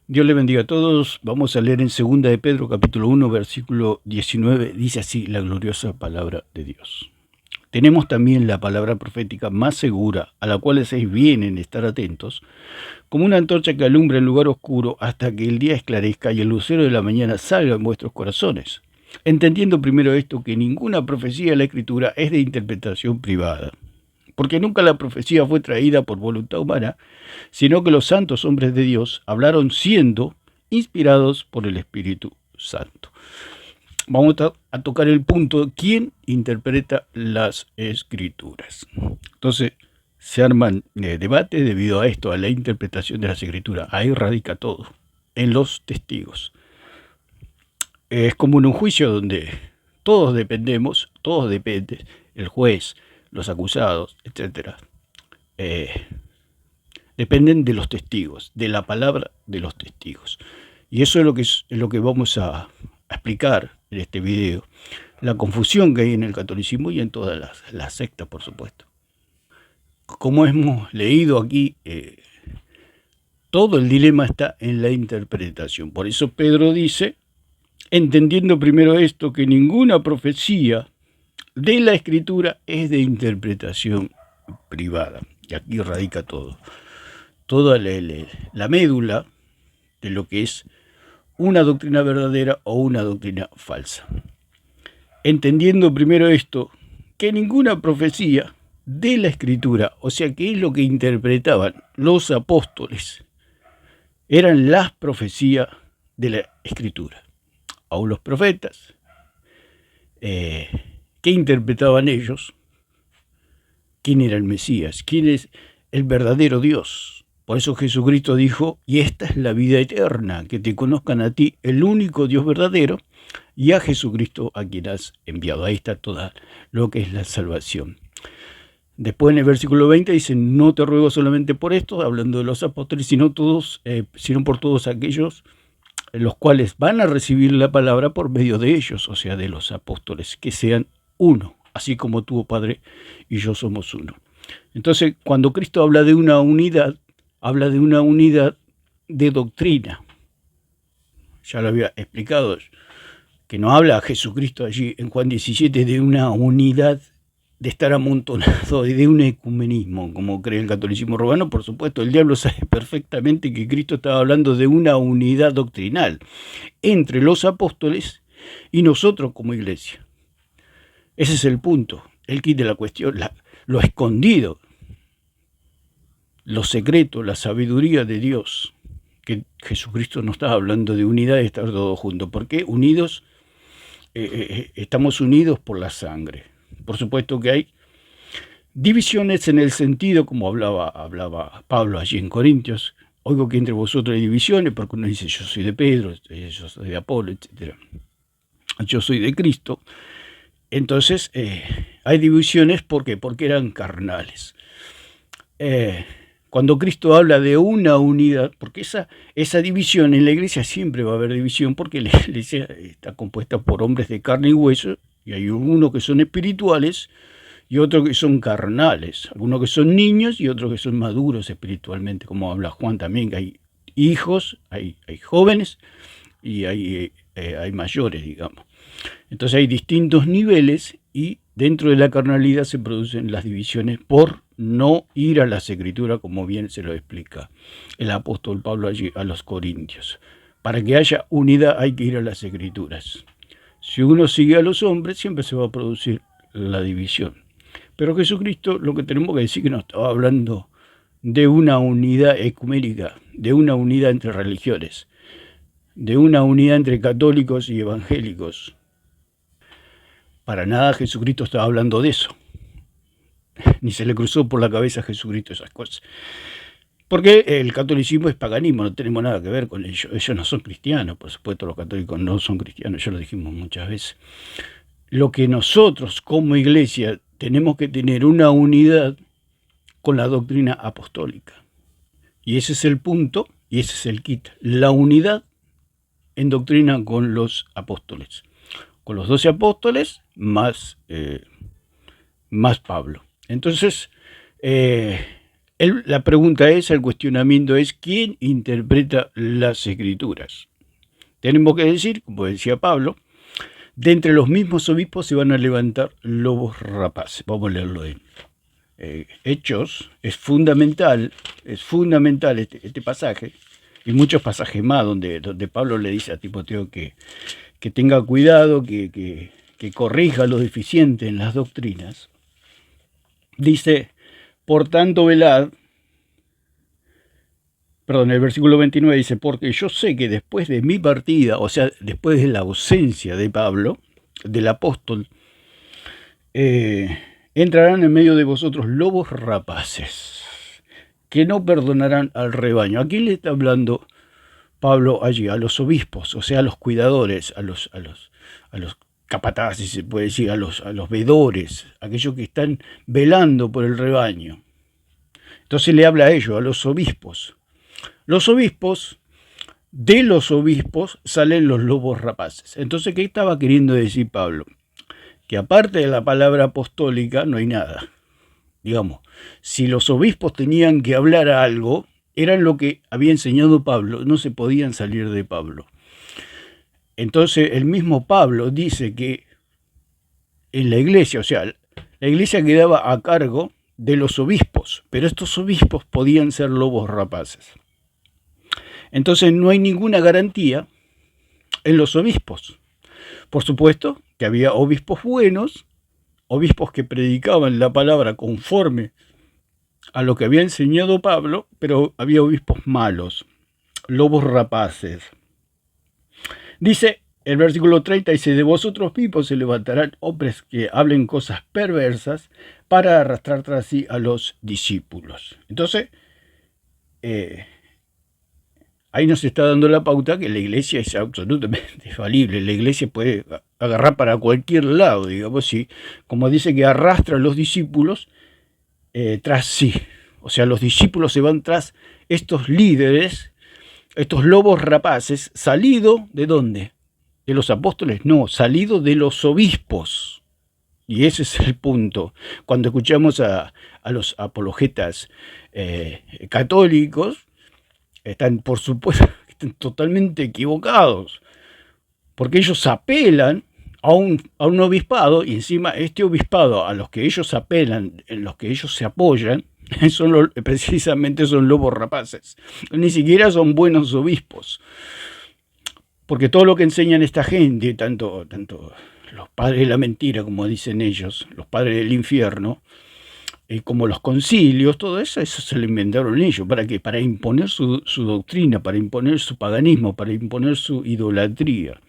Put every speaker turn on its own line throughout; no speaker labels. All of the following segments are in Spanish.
Dios le bendiga a todos. Vamos a leer en 2 de Pedro, capítulo 1, versículo 19. Dice así la gloriosa palabra de Dios. Tenemos también la palabra profética más segura, a la cual hacéis bien en estar atentos, como una antorcha que alumbra en lugar oscuro hasta que el día esclarezca y el lucero de la mañana salga en vuestros corazones. Entendiendo primero esto, que ninguna profecía de la Escritura es de interpretación privada, porque nunca la profecía fue traída por voluntad humana, sino que los santos hombres de Dios hablaron siendo inspirados por el Espíritu Santo. Vamos a tocar el punto, ¿quién interpreta las Escrituras? Entonces, se arman debates debido a esto, a la interpretación de las Escrituras. Ahí radica todo, en los testigos. Es como en un juicio donde todos dependemos, todos dependen, el juez, los acusados, etcétera. Dependen de los testigos, de la palabra de los testigos. Y eso es lo que vamos a explicar en este video. La confusión que hay en el catolicismo y en todas las sectas, por supuesto. Como hemos leído aquí, todo el dilema está en la interpretación. Por eso Pedro dice, entendiendo primero esto, que ninguna profecía de la Escritura es de interpretación privada. Y aquí radica todo. Toda la médula de lo que es una doctrina verdadera o una doctrina falsa. Entendiendo primero esto, que ninguna profecía de la Escritura, o sea, que es lo que interpretaban los apóstoles, eran las profecías de la Escritura. Aún los profetas, ¿qué interpretaban ellos? ¿Quién era el Mesías? ¿Quién es el verdadero Dios? Por eso Jesucristo dijo, y esta es la vida eterna, que te conozcan a ti, el único Dios verdadero, y a Jesucristo a quien has enviado. Ahí está toda lo que es la salvación. Después en el versículo 20 dice, no te ruego solamente por esto, hablando de los apóstoles, sino por todos aquellos los cuales van a recibir la palabra por medio de ellos, o sea, de los apóstoles, que sean uno, así como tu Padre y yo somos uno. Entonces, cuando Cristo habla de una unidad de doctrina. Ya lo había explicado, que no habla Jesucristo allí en Juan 17 de una unidad de estar amontonado y de un ecumenismo, como cree el catolicismo romano. Por supuesto, el diablo sabe perfectamente que Cristo estaba hablando de una unidad doctrinal entre los apóstoles y nosotros como iglesia. Ese es el punto, el quid de la cuestión, lo escondido, lo secreto, la sabiduría de Dios, que Jesucristo no estaba hablando de unidad, de estar todos juntos, porque unidos, estamos unidos por la sangre. Por supuesto que hay divisiones en el sentido, como hablaba Pablo allí en Corintios, oigo que entre vosotros hay divisiones, porque uno dice yo soy de Pedro, yo soy de Apolo, etc. Yo soy de Cristo. Entonces hay divisiones, ¿por qué? Porque eran carnales. Cuando Cristo habla de una unidad, porque esa división en la iglesia siempre va a haber división, porque la iglesia está compuesta por hombres de carne y hueso, y hay unos que son espirituales y otros que son carnales, algunos que son niños y otros que son maduros espiritualmente, como habla Juan también, que hay hijos, hay jóvenes y hay mayores, digamos. Entonces hay distintos niveles y dentro de la carnalidad se producen las divisiones por no ir a las Escrituras, como bien se lo explica el apóstol Pablo allí a los Corintios. Para que haya unidad hay que ir a las Escrituras. Si uno sigue a los hombres, siempre se va a producir la división. Pero Jesucristo, lo que tenemos que decir, que nos estaba hablando de una unidad ecuménica, de una unidad entre religiones, de una unidad entre católicos y evangélicos. Para nada Jesucristo estaba hablando de eso. Ni se le cruzó por la cabeza a Jesucristo esas cosas. Porque el catolicismo es paganismo, no tenemos nada que ver con ellos. Ellos no son cristianos, por supuesto los católicos no son cristianos, ya lo dijimos muchas veces. Lo que nosotros como iglesia tenemos que tener una unidad con la doctrina apostólica. Y ese es el punto, y ese es el kit. La unidad en doctrina con los apóstoles. Con los 12 apóstoles más Pablo. Entonces, La pregunta es, el cuestionamiento es, ¿quién interpreta las Escrituras? Tenemos que decir, como decía Pablo, de entre los mismos obispos se van a levantar lobos rapaces. Vamos a leerlo en Hechos. Es fundamental este pasaje, y muchos pasajes más donde Pablo le dice a Timoteo que tenga cuidado, que corrija lo deficiente en las doctrinas. Dice, por tanto, velad. Perdón, el versículo 29 dice, porque yo sé que después de mi partida, o sea, después de la ausencia de Pablo, del apóstol, entrarán en medio de vosotros lobos rapaces, que no perdonarán al rebaño. ¿A quién le está hablando Pablo allí? A los obispos, o sea, a los cuidadores, a los capataces, se puede decir, a los vedores, aquellos que están velando por el rebaño. Entonces le habla a ellos, a los obispos. Los obispos, de los obispos salen los lobos rapaces. Entonces, ¿qué estaba queriendo decir Pablo? Que aparte de la palabra apostólica no hay nada. Digamos, si los obispos tenían que hablar algo, eran lo que había enseñado Pablo, no se podían salir de Pablo. Entonces, el mismo Pablo dice que en la iglesia, o sea, la iglesia quedaba a cargo de los obispos, pero estos obispos podían ser lobos rapaces. Entonces no hay ninguna garantía en los obispos. Por supuesto que había obispos buenos, obispos que predicaban la palabra conforme a lo que había enseñado Pablo, pero había obispos malos, lobos rapaces. Dice el versículo 30, dice, de vosotros mismos se levantarán hombres que hablen cosas perversas para arrastrar tras sí a los discípulos. Entonces, ahí nos está dando la pauta que la iglesia es absolutamente falible. La iglesia puede agarrar para cualquier lado, digamos, ¿sí? Como dice que arrastra a los discípulos tras sí. O sea, los discípulos se van tras estos líderes, estos lobos rapaces, salido ¿de dónde? ¿De los apóstoles? No, salido de los obispos. Y ese es el punto. Cuando escuchamos a los apologetas católicos, están, por supuesto, están totalmente equivocados, porque ellos apelan a un obispado, y encima este obispado a los que ellos apelan, en los que ellos se apoyan, precisamente son lobos rapaces. Ni siquiera son buenos obispos, porque todo lo que enseñan esta gente, tanto los padres de la mentira, como dicen ellos, los padres del infierno, como los concilios, todo eso se lo inventaron ellos. ¿Para qué? Para imponer su doctrina, para imponer su paganismo, para imponer su idolatría.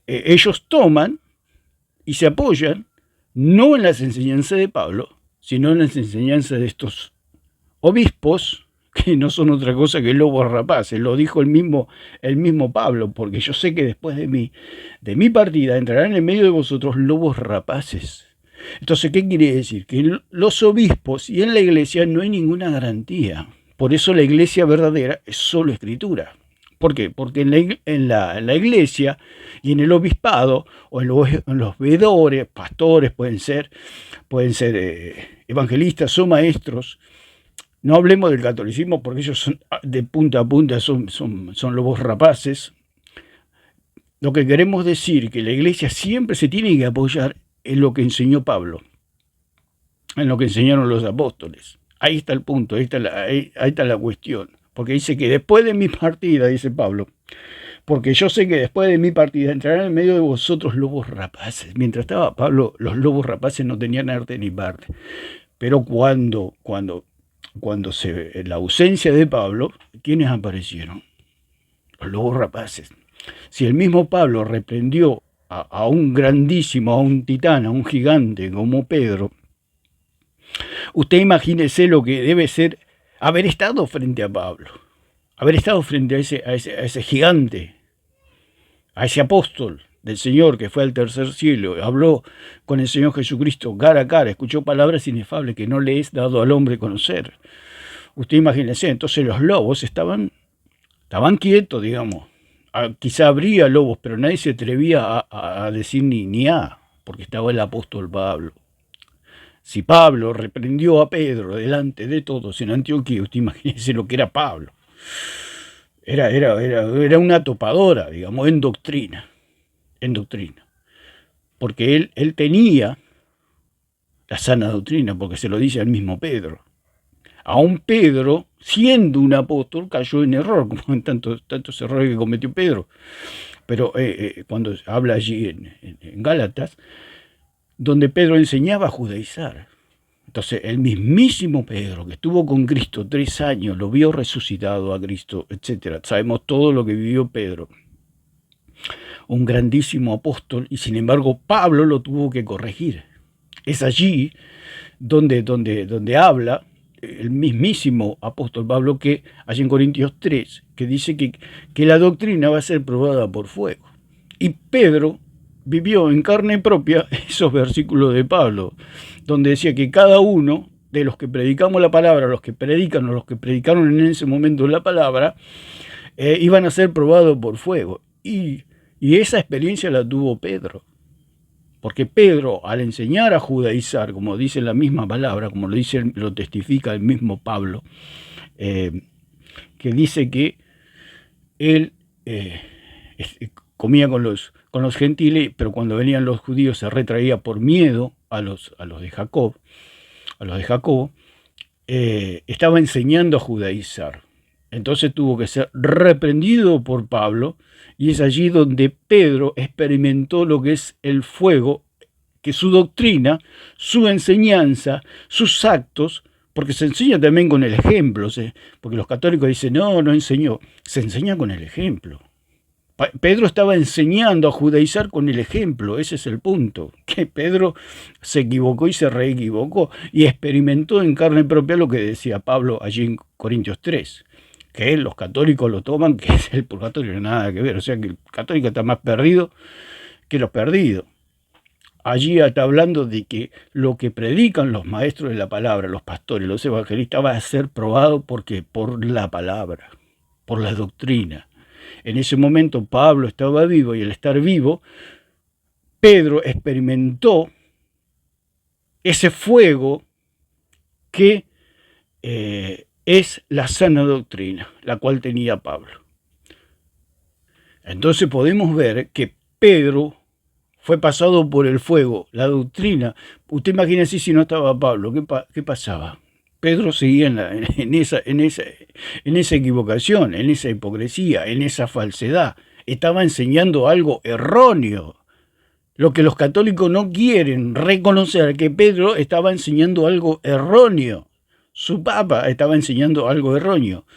Ellos toman y se apoyan no en las enseñanzas de Pablo, sino en las enseñanzas de estos obispos, que no son otra cosa que lobos rapaces. Lo dijo el mismo Pablo, porque yo sé que después de mi partida entrarán en medio de vosotros lobos rapaces. Entonces, ¿qué quiere decir? Que los obispos y en la iglesia no hay ninguna garantía. Por eso la iglesia verdadera es solo escritura. ¿Por qué? Porque en la iglesia y en el obispado, o en los veedores, pastores, pueden ser evangelistas o maestros. No hablemos del catolicismo, porque ellos son de punta a punta, son lobos rapaces. Lo que queremos decir es que la iglesia siempre se tiene que apoyar en lo que enseñó Pablo, en lo que enseñaron los apóstoles. Ahí está el punto, ahí está la cuestión. Porque dice que después de mi partida, dice Pablo, porque yo sé que después de mi partida entrarán en medio de vosotros lobos rapaces. Mientras estaba Pablo, los lobos rapaces no tenían arte ni parte. Pero cuando en la ausencia de Pablo, ¿quiénes aparecieron? Los lobos rapaces. Si el mismo Pablo reprendió a un grandísimo, a un titán, a un gigante como Pedro, usted imagínese lo que debe ser haber estado frente a Pablo, haber estado frente a ese gigante, a ese apóstol del Señor que fue al tercer cielo, habló con el Señor Jesucristo cara a cara, escuchó palabras inefables que no le es dado al hombre conocer. Usted imagínese, entonces los lobos estaban quietos, digamos. Quizá habría lobos, pero nadie se atrevía a decir ni a, porque estaba el apóstol Pablo. Si Pablo reprendió a Pedro delante de todos en Antioquía, usted imagínese lo que era Pablo. Era una topadora, digamos, en doctrina. Porque él tenía la sana doctrina, porque se lo dice al mismo Pedro. Aún Pedro, siendo un apóstol, cayó en error, como en tantos errores que cometió Pedro. Pero cuando habla allí en Gálatas, donde Pedro enseñaba a judaizar. Entonces, el mismísimo Pedro, que estuvo con Cristo 3 años, lo vio resucitado a Cristo, etc. Sabemos todo lo que vivió Pedro. Un grandísimo apóstol, y sin embargo Pablo lo tuvo que corregir. Es allí donde habla el mismísimo apóstol Pablo, que allí en Corintios 3, que dice que la doctrina va a ser probada por fuego. Y Pedro vivió en carne propia esos versículos de Pablo, donde decía que cada uno de los que predicamos la palabra, los que predican o los que predicaron en ese momento la palabra, iban a ser probados por fuego. Y esa experiencia la tuvo Pedro. Porque Pedro, al enseñar a judaizar, como dice la misma palabra, como lo testifica el mismo Pablo, que dice que él comía con los gentiles, pero cuando venían los judíos se retraía por miedo a los de Jacob, estaba enseñando a judaizar. Entonces tuvo que ser reprendido por Pablo, y es allí donde Pedro experimentó lo que es el fuego, que su doctrina, su enseñanza, sus actos, porque se enseña también con el ejemplo, porque los católicos dicen, no enseñó, se enseña con el ejemplo. Pedro estaba enseñando a judaizar con el ejemplo, ese es el punto, que Pedro se equivocó y se reequivocó, y experimentó en carne propia lo que decía Pablo allí en Corintios 3, que los católicos lo toman, que es el purgatorio, nada que ver, o sea que el católico está más perdido que los perdidos. Allí está hablando de que lo que predican los maestros de la palabra, los pastores, los evangelistas, va a ser probado porque por la palabra, por la doctrina. En ese momento Pablo estaba vivo, y al estar vivo, Pedro experimentó ese fuego que es la sana doctrina, la cual tenía Pablo. Entonces podemos ver que Pedro fue pasado por el fuego, la doctrina. Usted imagínese si no estaba Pablo, ¿qué pasaba? Pedro seguía en esa equivocación, en esa hipocresía, en esa falsedad. Estaba enseñando algo erróneo. Lo que los católicos no quieren reconocer, que Pedro estaba enseñando algo erróneo. Su papa estaba enseñando algo erróneo.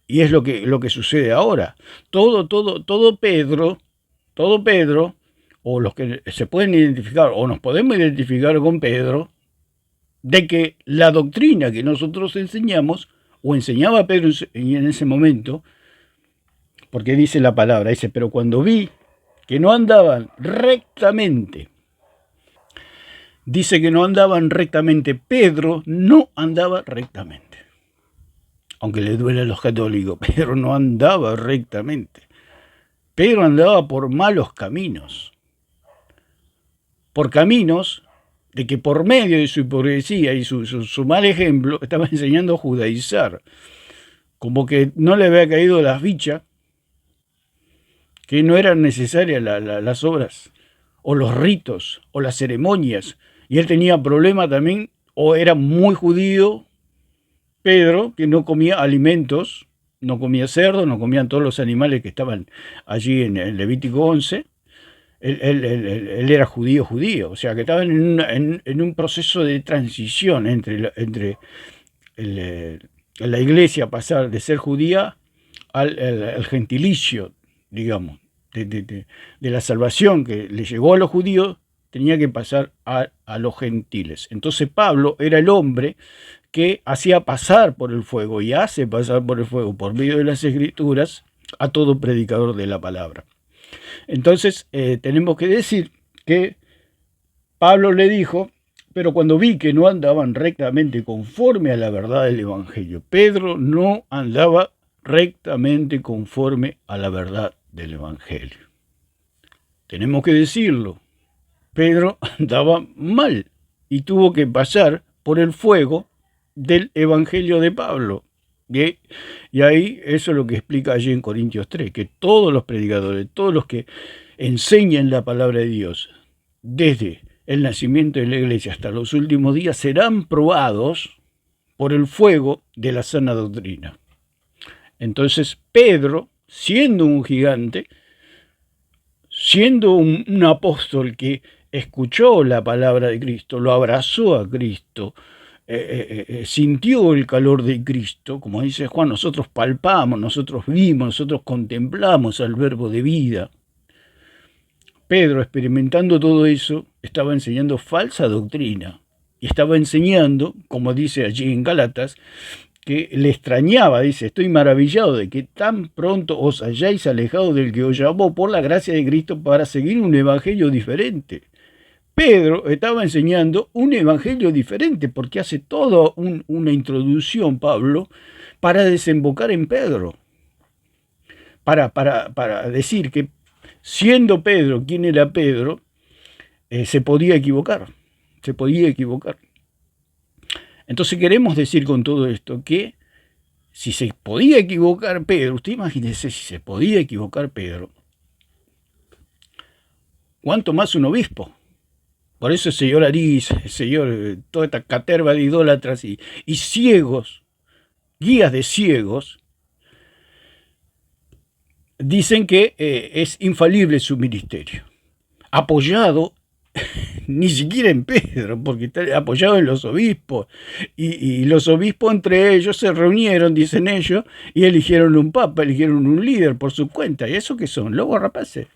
Y es lo que sucede ahora. Todo Pedro, o los que se pueden identificar, o nos podemos identificar con Pedro, de que la doctrina que nosotros enseñamos, o enseñaba Pedro en ese momento, porque dice la palabra, dice, pero cuando vi que no andaban rectamente, dice que no andaban rectamente, Pedro no andaba rectamente. Aunque le duele a los católicos, Pedro no andaba rectamente. Pedro andaba por malos caminos. Por caminos de que por medio de su hipocresía y su mal ejemplo estaba enseñando a judaizar. Como que no le había caído la ficha, que no eran necesarias las obras, o los ritos, o las ceremonias. Y él tenía problema también, o era muy judío, Pedro, que no comía alimentos, no comía cerdo, no comían todos los animales que estaban allí en Levítico 11. Él era judío, o sea que estaban en un proceso de transición entre la iglesia, pasar de ser judía al gentilicio, digamos, de la salvación que le llegó a los judíos, tenía que pasar a los gentiles. Entonces Pablo era el hombre que hacía pasar por el fuego, y hace pasar por el fuego por medio de las escrituras a todo predicador de la palabra. Entonces tenemos que decir que Pablo le dijo, pero cuando vi que no andaban rectamente conforme a la verdad del Evangelio. Pedro no andaba rectamente conforme a la verdad del Evangelio. Tenemos que decirlo, Pedro andaba mal. y tuvo que pasar por el fuego del Evangelio de Pablo. Y ahí eso es lo que explica allí en Corintios 3, que todos los predicadores, todos los que enseñan la palabra de Dios, desde el nacimiento de la iglesia hasta los últimos días, serán probados por el fuego de la sana doctrina. Entonces Pedro, siendo un gigante, siendo un apóstol que escuchó la palabra de Cristo, lo abrazó a Cristo, sintió el calor de Cristo, como dice Juan, nosotros palpamos, nosotros vimos, nosotros contemplamos al verbo de vida. Pedro, experimentando todo eso, estaba enseñando falsa doctrina y estaba enseñando, como dice allí en Gálatas, que le extrañaba, dice, estoy maravillado de que tan pronto os hayáis alejado del que os llamó por la gracia de Cristo para seguir un evangelio diferente. Pedro estaba enseñando un evangelio diferente porque hace toda una introducción, Pablo, para desembocar en Pedro, para decir que siendo Pedro quien era Pedro, se podía equivocar. Entonces queremos decir con todo esto que si se podía equivocar Pedro, usted imagínese si se podía equivocar Pedro, ¿cuánto más un obispo? Por eso el señor Ariz, el señor, toda esta caterva de idólatras y ciegos, guías de ciegos, dicen que es infalible su ministerio, apoyado ni siquiera en Pedro, porque está apoyado en los obispos, y los obispos entre ellos se reunieron, dicen ellos, y eligieron un papa, eligieron un líder por su cuenta. ¿Y eso qué son? Lobos rapaces.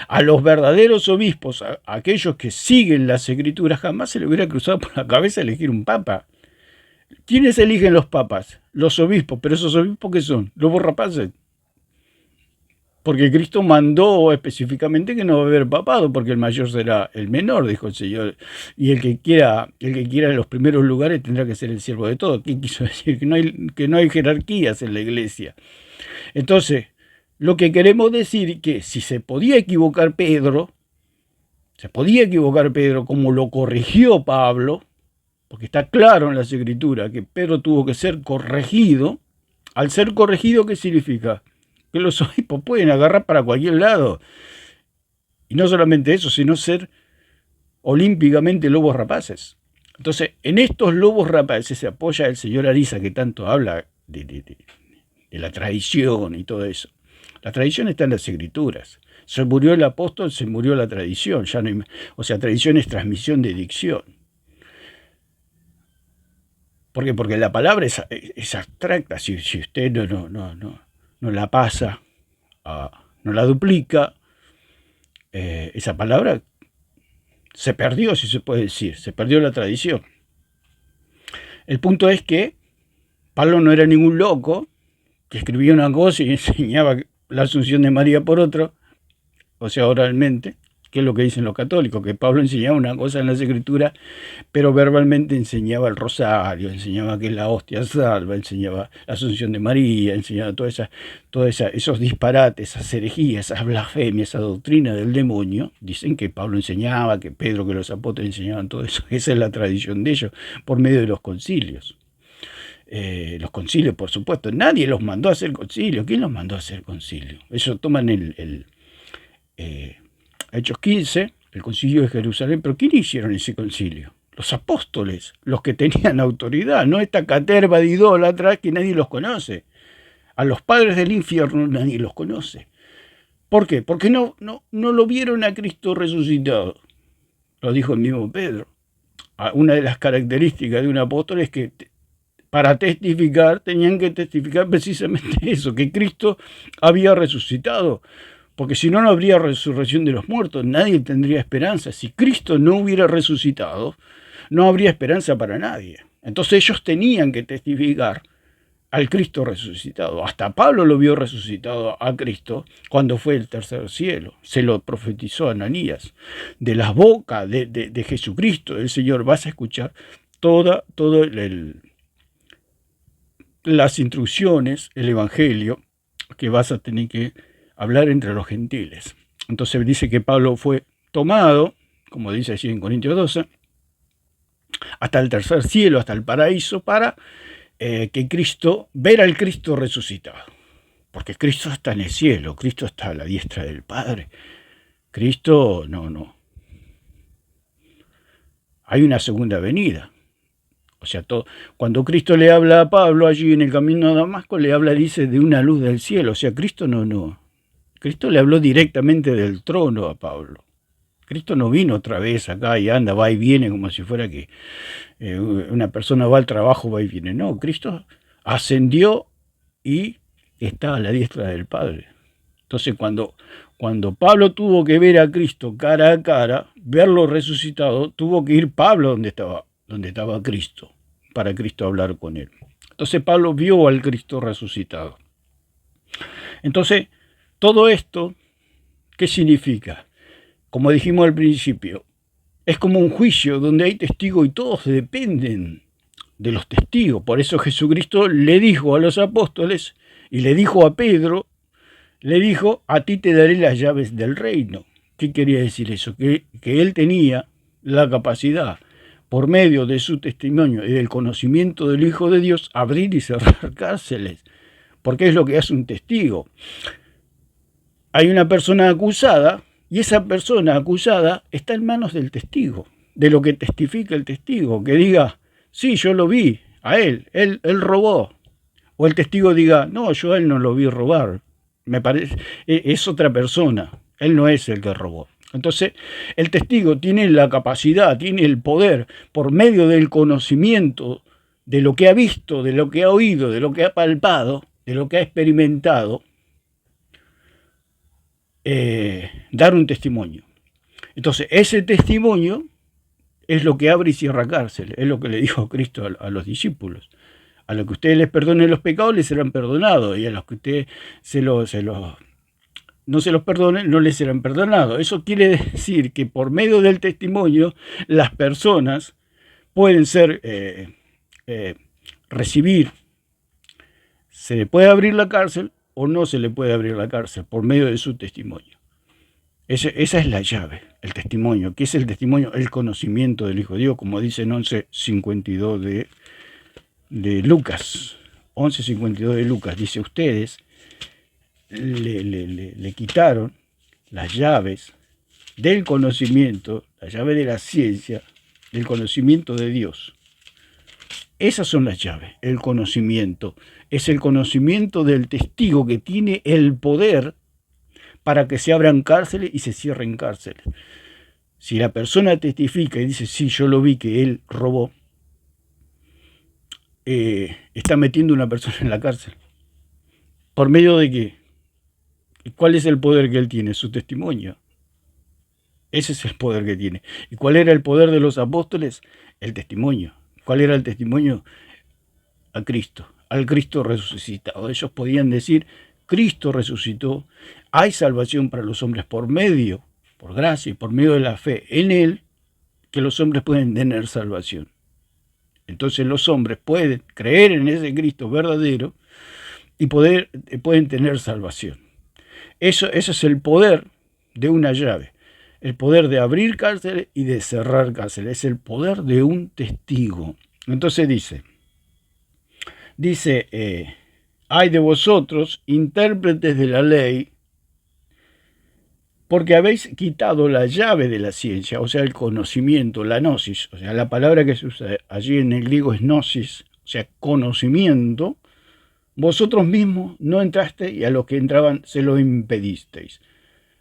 A los verdaderos obispos, a aquellos que siguen las escrituras, jamás se le hubiera cruzado por la cabeza elegir un papa. ¿Quiénes eligen los papas? Los obispos. ¿Pero esos obispos qué son? Lobos rapaces. Porque Cristo mandó específicamente que no va a haber papado, porque el mayor será el menor, dijo el Señor. Y el que quiera los primeros lugares tendrá que ser el siervo de todo. ¿Qué quiso decir? Que no hay jerarquías en la iglesia. Entonces, lo que queremos decir es que si se podía equivocar Pedro como lo corrigió Pablo, porque está claro en las Escrituras que Pedro tuvo que ser corregido. Al ser corregido, ¿qué significa? Que los obispos pueden agarrar para cualquier lado. Y no solamente eso, sino ser olímpicamente lobos rapaces. Entonces, en estos lobos rapaces se apoya el señor Ariza, que tanto habla de la tradición y todo eso. La tradición está en las Escrituras. Se murió el apóstol, se murió la tradición. Ya no hay, o sea, tradición es transmisión de dicción. ¿Por qué? Porque la palabra es abstracta. Si usted no la pasa, no la duplica, esa palabra se perdió, si se puede decir, se perdió la tradición. El punto es que Pablo no era ningún loco que escribía una cosa y enseñaba la Asunción de María por otro, o sea, oralmente, que es lo que dicen los católicos, que Pablo enseñaba una cosa en las Escrituras, pero verbalmente enseñaba el rosario, enseñaba que la hostia salva, enseñaba la Asunción de María, enseñaba esos disparates, esas herejías, esas blasfemias, esa doctrina del demonio. Dicen que Pablo enseñaba, que Pedro, que los apóstoles enseñaban todo eso. Esa es la tradición de ellos, por medio de los concilios. Los concilios, por supuesto, nadie los mandó a hacer concilio. ¿Quién los mandó a hacer concilio? Ellos toman Hechos 15, el concilio de Jerusalén, pero ¿quién hicieron ese concilio? Los apóstoles, los que tenían autoridad, no esta caterva de idólatras que nadie los conoce. A los padres del infierno nadie los conoce. ¿Por qué? Porque no lo vieron a Cristo resucitado. Lo dijo el mismo Pedro. Una de las características de un apóstol es que para testificar tenían que testificar precisamente eso, que Cristo había resucitado. Porque si no, no habría resurrección de los muertos, nadie tendría esperanza. Si Cristo no hubiera resucitado, no habría esperanza para nadie. Entonces ellos tenían que testificar al Cristo resucitado. Hasta Pablo lo vio resucitado a Cristo cuando fue el tercer cielo. Se lo profetizó Ananías. De la boca de Jesucristo, del Señor, vas a escuchar todas las instrucciones, el Evangelio, que vas a tener que hablar entre los gentiles. Entonces dice que Pablo fue tomado, como dice allí en Corintios 12, hasta el tercer cielo, hasta el paraíso, para que Cristo, ver al Cristo resucitado. Porque Cristo está en el cielo, Cristo está a la diestra del Padre. Cristo, no. Hay una segunda venida. O sea, cuando Cristo le habla a Pablo allí en el camino a Damasco, le habla, dice, de una luz del cielo. O sea, Cristo no. Cristo le habló directamente del trono a Pablo. Cristo no vino otra vez acá y anda, va y viene, como si fuera que una persona va al trabajo, va y viene. No, Cristo ascendió y está a la diestra del Padre. Entonces, cuando Pablo tuvo que ver a Cristo cara a cara, verlo resucitado, tuvo que ir Pablo donde estaba Cristo, para Cristo hablar con él. Entonces Pablo vio al Cristo resucitado. Entonces, todo esto, ¿qué significa? Como dijimos al principio, es como un juicio donde hay testigos y todos dependen de los testigos. Por eso Jesucristo le dijo a los apóstoles y le dijo a Pedro, le dijo, a ti te daré las llaves del reino. ¿Qué quería decir eso? Que él tenía la capacidad, por medio de su testimonio y del conocimiento del Hijo de Dios, abrir y cerrar cárceles. Porque es lo que hace un testigo. Hay una persona acusada y esa persona acusada está en manos del testigo, de lo que testifica el testigo, que diga, sí, yo lo vi, a él robó. O el testigo diga, no, yo a él no lo vi robar, me parece, es otra persona, él no es el que robó. Entonces, el testigo tiene la capacidad, tiene el poder, por medio del conocimiento de lo que ha visto, de lo que ha oído, de lo que ha palpado, de lo que ha experimentado, dar un testimonio. Entonces, ese testimonio es lo que abre y cierra cárcel, es lo que le dijo Cristo a los discípulos. A los que ustedes les perdonen los pecados les serán perdonados, y a los que ustedes no se los perdonen no les serán perdonados. Eso quiere decir que por medio del testimonio las personas pueden recibir, se le puede abrir la cárcel o no se le puede abrir la cárcel por medio de su testimonio. Esa es la llave, el testimonio. ¿Qué es el testimonio? El conocimiento del Hijo de Dios, como dice en 11:52 de Lucas. 11:52 de Lucas. Dice, ustedes le quitaron las llaves del conocimiento, la llave de la ciencia, del conocimiento de Dios. Esas son las llaves, el conocimiento. Es el conocimiento del testigo que tiene el poder para que se abran cárceles y se cierren cárceles. Si la persona testifica y dice, sí, yo lo vi que él robó, está metiendo a una persona en la cárcel. ¿Por medio de qué? ¿Cuál es el poder que él tiene? Su testimonio. Ese es el poder que tiene. ¿Y cuál era el poder de los apóstoles? El testimonio. ¿Cuál era el testimonio? A Cristo, al Cristo resucitado. Ellos podían decir, Cristo resucitó, hay salvación para los hombres por gracia y por medio de la fe en Él, que los hombres pueden tener salvación. Entonces los hombres pueden creer en ese Cristo verdadero y pueden tener salvación. Ese es el poder de una llave, el poder de abrir cárceles y de cerrar cárceles, es el poder de un testigo. Entonces dice, hay de vosotros, intérpretes de la ley, porque habéis quitado la llave de la ciencia, o sea, el conocimiento, la gnosis, o sea, la palabra que se usa allí en el griego es gnosis, o sea, conocimiento. Vosotros mismos no entrasteis y a los que entraban se lo impedisteis.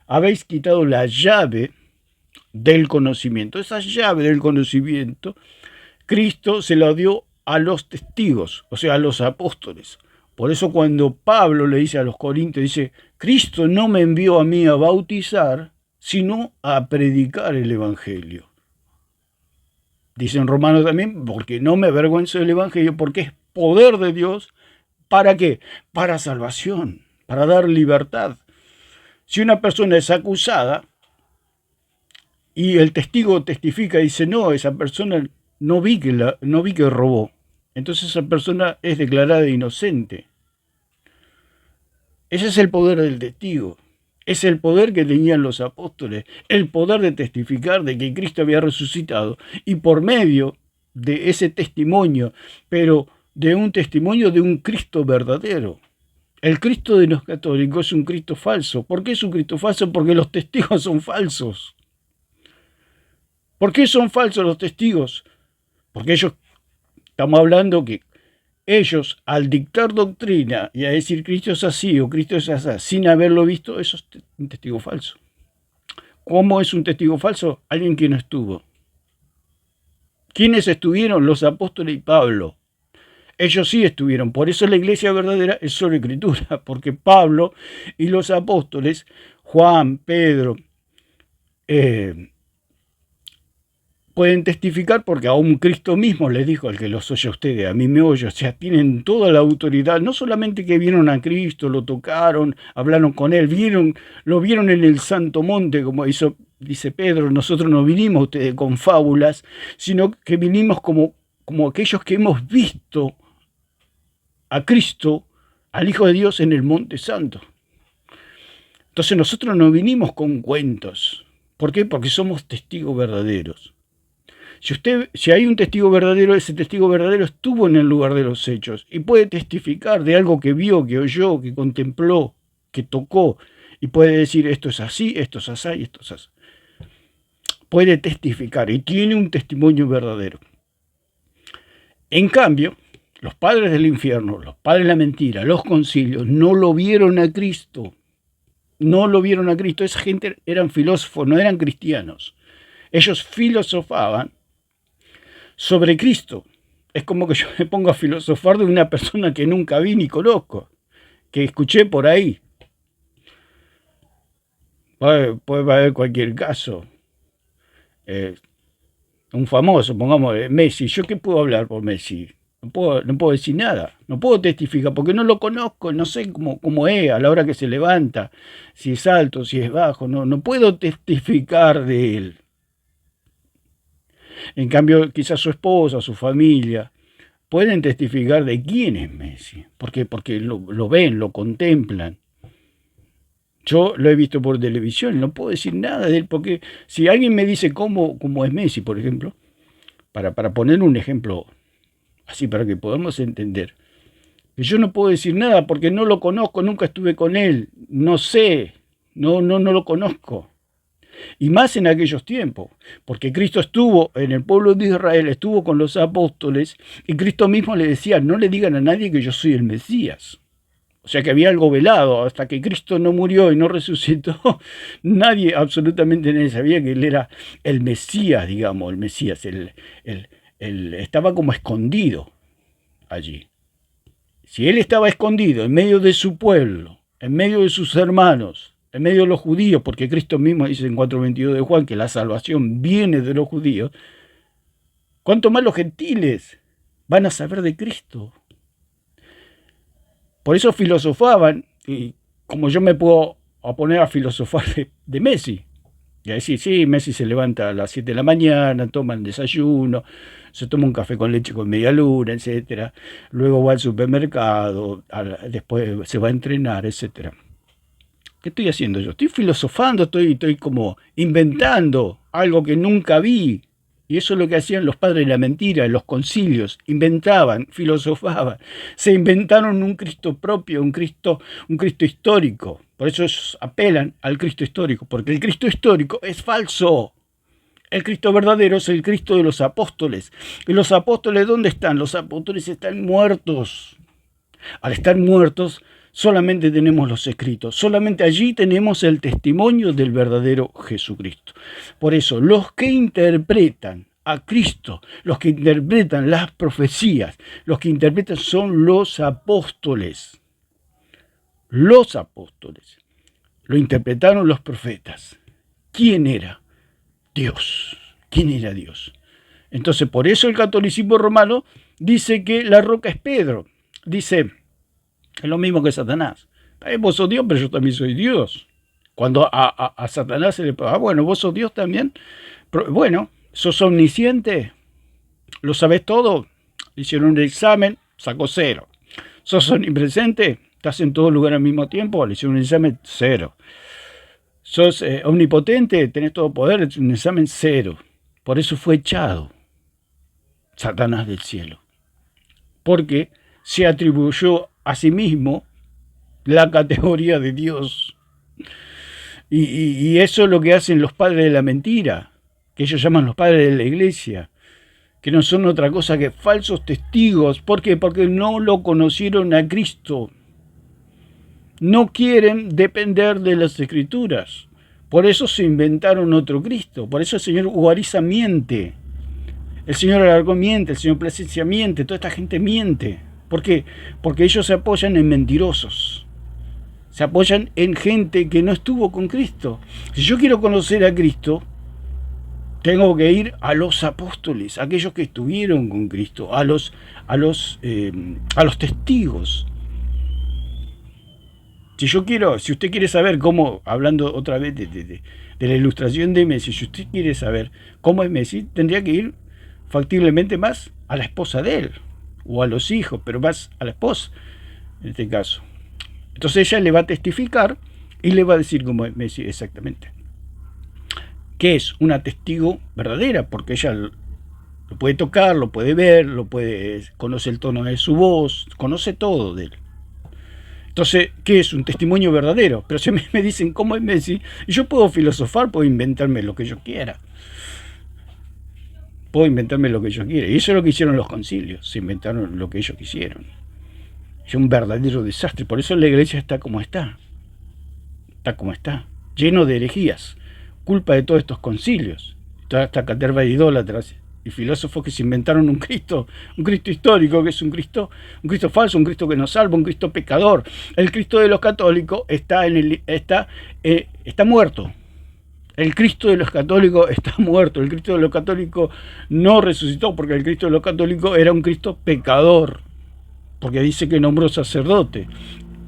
Habéis quitado la llave del conocimiento. Esa llave del conocimiento, Cristo se la dio a los testigos, o sea, a los apóstoles. Por eso cuando Pablo le dice a los corintios, dice, Cristo no me envió a mí a bautizar, sino a predicar el Evangelio. Dice en Romanos también, porque no me avergüenzo del Evangelio, porque es poder de Dios. ¿Para qué? Para salvación, para dar libertad. Si una persona es acusada y el testigo testifica y dice, no, esa persona no vi que robó, entonces esa persona es declarada inocente. Ese es el poder del testigo. Es el poder que tenían los apóstoles, el poder de testificar de que Cristo había resucitado y por medio de ese testimonio, pero de un testimonio de un Cristo verdadero. El Cristo de los católicos es un Cristo falso. ¿Por qué es un Cristo falso? Porque los testigos son falsos. ¿Por qué son falsos los testigos? Porque estamos hablando que ellos, al dictar doctrina y a decir Cristo es así o Cristo es así, sin haberlo visto, eso es un testigo falso. ¿Cómo es un testigo falso? Alguien que no estuvo. ¿Quiénes estuvieron? Los apóstoles y Pablo. Ellos sí estuvieron. Por eso la iglesia verdadera es solo escritura, porque Pablo y los apóstoles, Juan, Pedro, pueden testificar porque aún Cristo mismo les dijo: al que los oye a ustedes, a mí me oye. O sea, tienen toda la autoridad, no solamente que vieron a Cristo, lo tocaron, hablaron con él, lo vieron en el Santo Monte, como dice Pedro. Nosotros no vinimos ustedes con fábulas, sino que vinimos como aquellos que hemos visto a Cristo, al Hijo de Dios, en el Monte Santo. Entonces nosotros no vinimos con cuentos. ¿Por qué? Porque somos testigos verdaderos. Si hay un testigo verdadero, ese testigo verdadero estuvo en el lugar de los hechos y puede testificar de algo que vio, que oyó, que contempló, que tocó, y puede decir: esto es así, esto es así y esto es así. Puede testificar y tiene un testimonio verdadero. En cambio, los padres del infierno, los padres de la mentira, los concilios, no lo vieron a Cristo. No lo vieron a Cristo. Esa gente eran filósofos, no eran cristianos. Ellos filosofaban sobre Cristo. Es como que yo me pongo a filosofar de una persona que nunca vi ni conozco, que escuché por ahí. Puede haber cualquier caso. Un famoso, pongamos Messi. ¿Yo qué puedo hablar por Messi? No puedo decir nada, no puedo testificar porque no lo conozco, no sé cómo es a la hora que se levanta, si es alto, si es bajo, no puedo testificar de él. En cambio, quizás su esposa, su familia, pueden testificar de quién es Messi. ¿Por qué? Porque lo ven, lo contemplan. Yo lo he visto por televisión, no puedo decir nada de él, porque si alguien me dice cómo es Messi, por ejemplo, para poner un ejemplo así para que podamos entender, yo no puedo decir nada porque no lo conozco, nunca estuve con él, no sé, no lo conozco. Y más en aquellos tiempos, porque Cristo estuvo en el pueblo de Israel, estuvo con los apóstoles, y Cristo mismo le decía: no le digan a nadie que yo soy el Mesías. O sea que había algo velado, hasta que Cristo no murió y no resucitó, absolutamente nadie sabía que él era el Mesías, digamos, el Mesías, estaba como escondido allí. Si él estaba escondido en medio de su pueblo, en medio de sus hermanos, en medio de los judíos, porque Cristo mismo dice en 4:22 de Juan que la salvación viene de los judíos, ¿cuánto más los gentiles van a saber de Cristo? Por eso filosofaban, y como yo me puedo poner a filosofar de Messi, y a decir: sí, Messi se levanta a las 7 de la mañana, toma el desayuno, se toma un café con leche con media luna, etc. Luego va al supermercado, después se va a entrenar, etc. ¿Qué estoy haciendo yo? Estoy filosofando, estoy como inventando algo que nunca vi. Y eso es lo que hacían los padres de la mentira, en los concilios. Inventaban, filosofaban. Se inventaron un Cristo propio, un Cristo histórico. Por eso ellos apelan al Cristo histórico, porque el Cristo histórico es falso. El Cristo verdadero es el Cristo de los apóstoles. ¿Y los apóstoles dónde están? Los apóstoles están muertos. Al estar muertos, solamente tenemos los escritos, solamente allí tenemos el testimonio del verdadero Jesucristo. Por eso, los que interpretan a Cristo, los que interpretan las profecías, los que interpretan son los apóstoles. Los apóstoles. Lo interpretaron los profetas. ¿Quién era? Dios. ¿Quién era Dios? Entonces, por eso el catolicismo romano dice que la roca es Pedro. Dice: es lo mismo que Satanás. Vos sos Dios, pero yo también soy Dios. Cuando a Satanás se le pregunta: bueno, vos sos Dios también. Pero, bueno, sos omnisciente, lo sabés todo. Hicieron un examen, sacó 0. Sos omnipresente, estás en todo lugar al mismo tiempo, le hicieron un examen 0. Sos omnipotente, tenés todo poder, un examen 0. Por eso fue echado. Satanás del cielo, porque se atribuyó a sí mismo la categoría de Dios. Y eso es lo que hacen los padres de la mentira, que ellos llaman los padres de la iglesia, que no son otra cosa que falsos testigos. ¿Por qué? Porque no lo conocieron a Cristo. No quieren depender de las Escrituras. Por eso se inventaron otro Cristo. Por eso el señor Ugariza miente. El señor Alarcón miente, el señor Plasencia miente, toda esta gente miente. ¿Por qué? Porque ellos se apoyan en mentirosos. Se apoyan en gente que no estuvo con Cristo. Si yo quiero conocer a Cristo, tengo que ir a los apóstoles, a aquellos que estuvieron con Cristo, a los testigos. Si usted quiere saber cómo, hablando otra vez de la ilustración de Messi, si usted quiere saber cómo es Messi, tendría que ir factiblemente más a la esposa de él, o a los hijos, pero más a la esposa, en este caso. Entonces ella le va a testificar y le va a decir cómo es Messi exactamente. Que es una testigo verdadera, porque ella lo puede tocar, lo puede ver, conoce el tono de su voz, conoce todo de él. Entonces, ¿qué es? Un testimonio verdadero. Pero si me dicen cómo es Messi, y yo puedo filosofar, puedo inventarme lo que yo quiera. Y eso es lo que hicieron los concilios, se inventaron lo que ellos quisieron. Es un verdadero desastre. Por eso la iglesia está como está, lleno de herejías, culpa de todos estos concilios, toda esta caterva de idólatras y filósofos que se inventaron un Cristo histórico, que es un Cristo falso, un Cristo que nos salva, un Cristo pecador. El Cristo de los católicos está muerto. El Cristo de los católicos está muerto. El Cristo de los católicos no resucitó, porque el Cristo de los católicos era un Cristo pecador, porque dice que nombró sacerdote.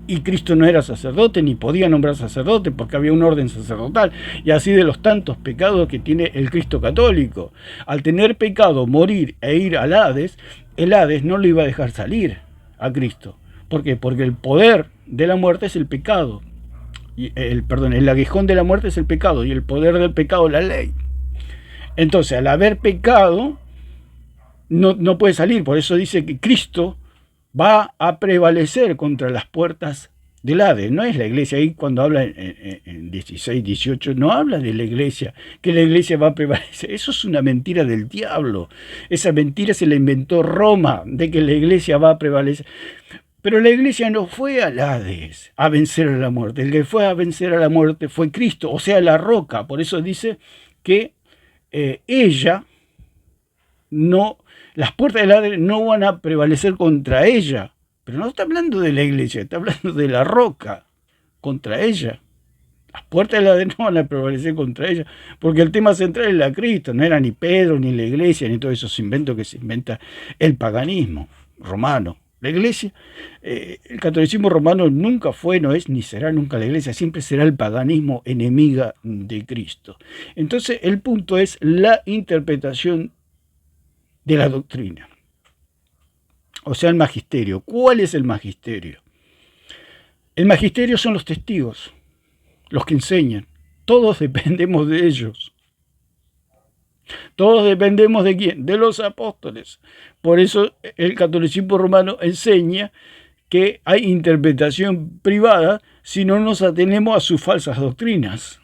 Y Cristo no era sacerdote, ni podía nombrar sacerdote, porque había un orden sacerdotal. Y así de los tantos pecados que tiene el Cristo católico. Al tener pecado, morir e ir al Hades, el Hades no lo iba a dejar salir a Cristo. ¿Por qué? Porque el poder de la muerte es el pecado. El aguijón de la muerte es el pecado, y el poder del pecado la ley. Entonces, al haber pecado, no puede salir. Por eso dice que Cristo va a prevalecer contra las puertas del Hades. No es la iglesia. Ahí cuando habla en 16, 18, no habla de la iglesia, que la iglesia va a prevalecer. Eso es una mentira del diablo. Esa mentira se la inventó Roma, de que la iglesia va a prevalecer. Pero la iglesia no fue al Hades a vencer a la muerte. El que fue a vencer a la muerte fue Cristo, o sea, la roca. Por eso dice que las puertas del Hades no van a prevalecer contra ella. Pero no está hablando de la iglesia, está hablando de la roca contra ella. Las puertas del Hades no van a prevalecer contra ella, porque el tema central es la Cristo. No era ni Pedro, ni la iglesia, ni todos esos inventos que se inventa el paganismo romano. La iglesia, el catolicismo romano nunca fue, no es, ni será nunca la iglesia, siempre será el paganismo enemiga de Cristo. Entonces el punto es la interpretación de la doctrina, o sea, el magisterio. ¿Cuál es el magisterio? El magisterio son los testigos, los que enseñan. Todos dependemos de ellos. Todos dependemos ¿de quién? De los apóstoles. Por eso el catolicismo romano enseña que hay interpretación privada si no nos atenemos a sus falsas doctrinas.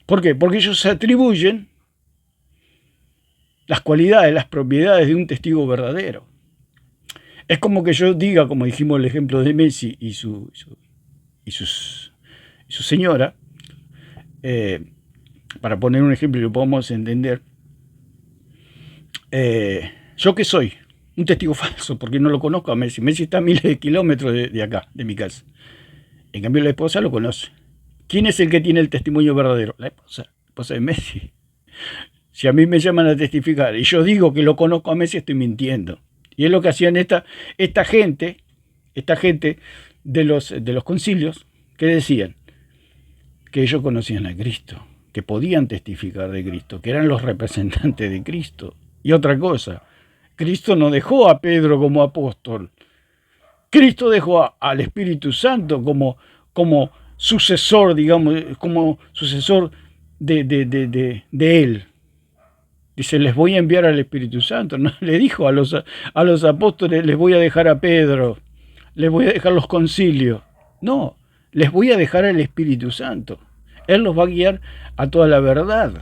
¿Por qué? Porque ellos se atribuyen las cualidades, las propiedades de un testigo verdadero. Es como que yo diga, como dijimos el ejemplo de Messi y su señora, para poner un ejemplo y lo podamos entender, ¿yo qué soy? Un testigo falso, porque no lo conozco a Messi. Messi está a miles de kilómetros de acá, de mi casa. En cambio, la esposa lo conoce. ¿Quién es el que tiene el testimonio verdadero? La esposa de Messi. Si a mí me llaman a testificar y yo digo que lo conozco a Messi, estoy mintiendo. Y es lo que hacían esta gente de los concilios, que decían que ellos conocían a Cristo, que podían testificar de Cristo, que eran los representantes de Cristo. Y otra cosa, Cristo no dejó a Pedro como apóstol. Cristo dejó al Espíritu Santo como sucesor, digamos, como sucesor de él, Dice, les voy a enviar al Espíritu Santo. No le dijo a los apóstoles, les voy a dejar a Pedro, les voy a dejar los concilios. No, les voy a dejar al Espíritu Santo. Él los va a guiar a toda la verdad.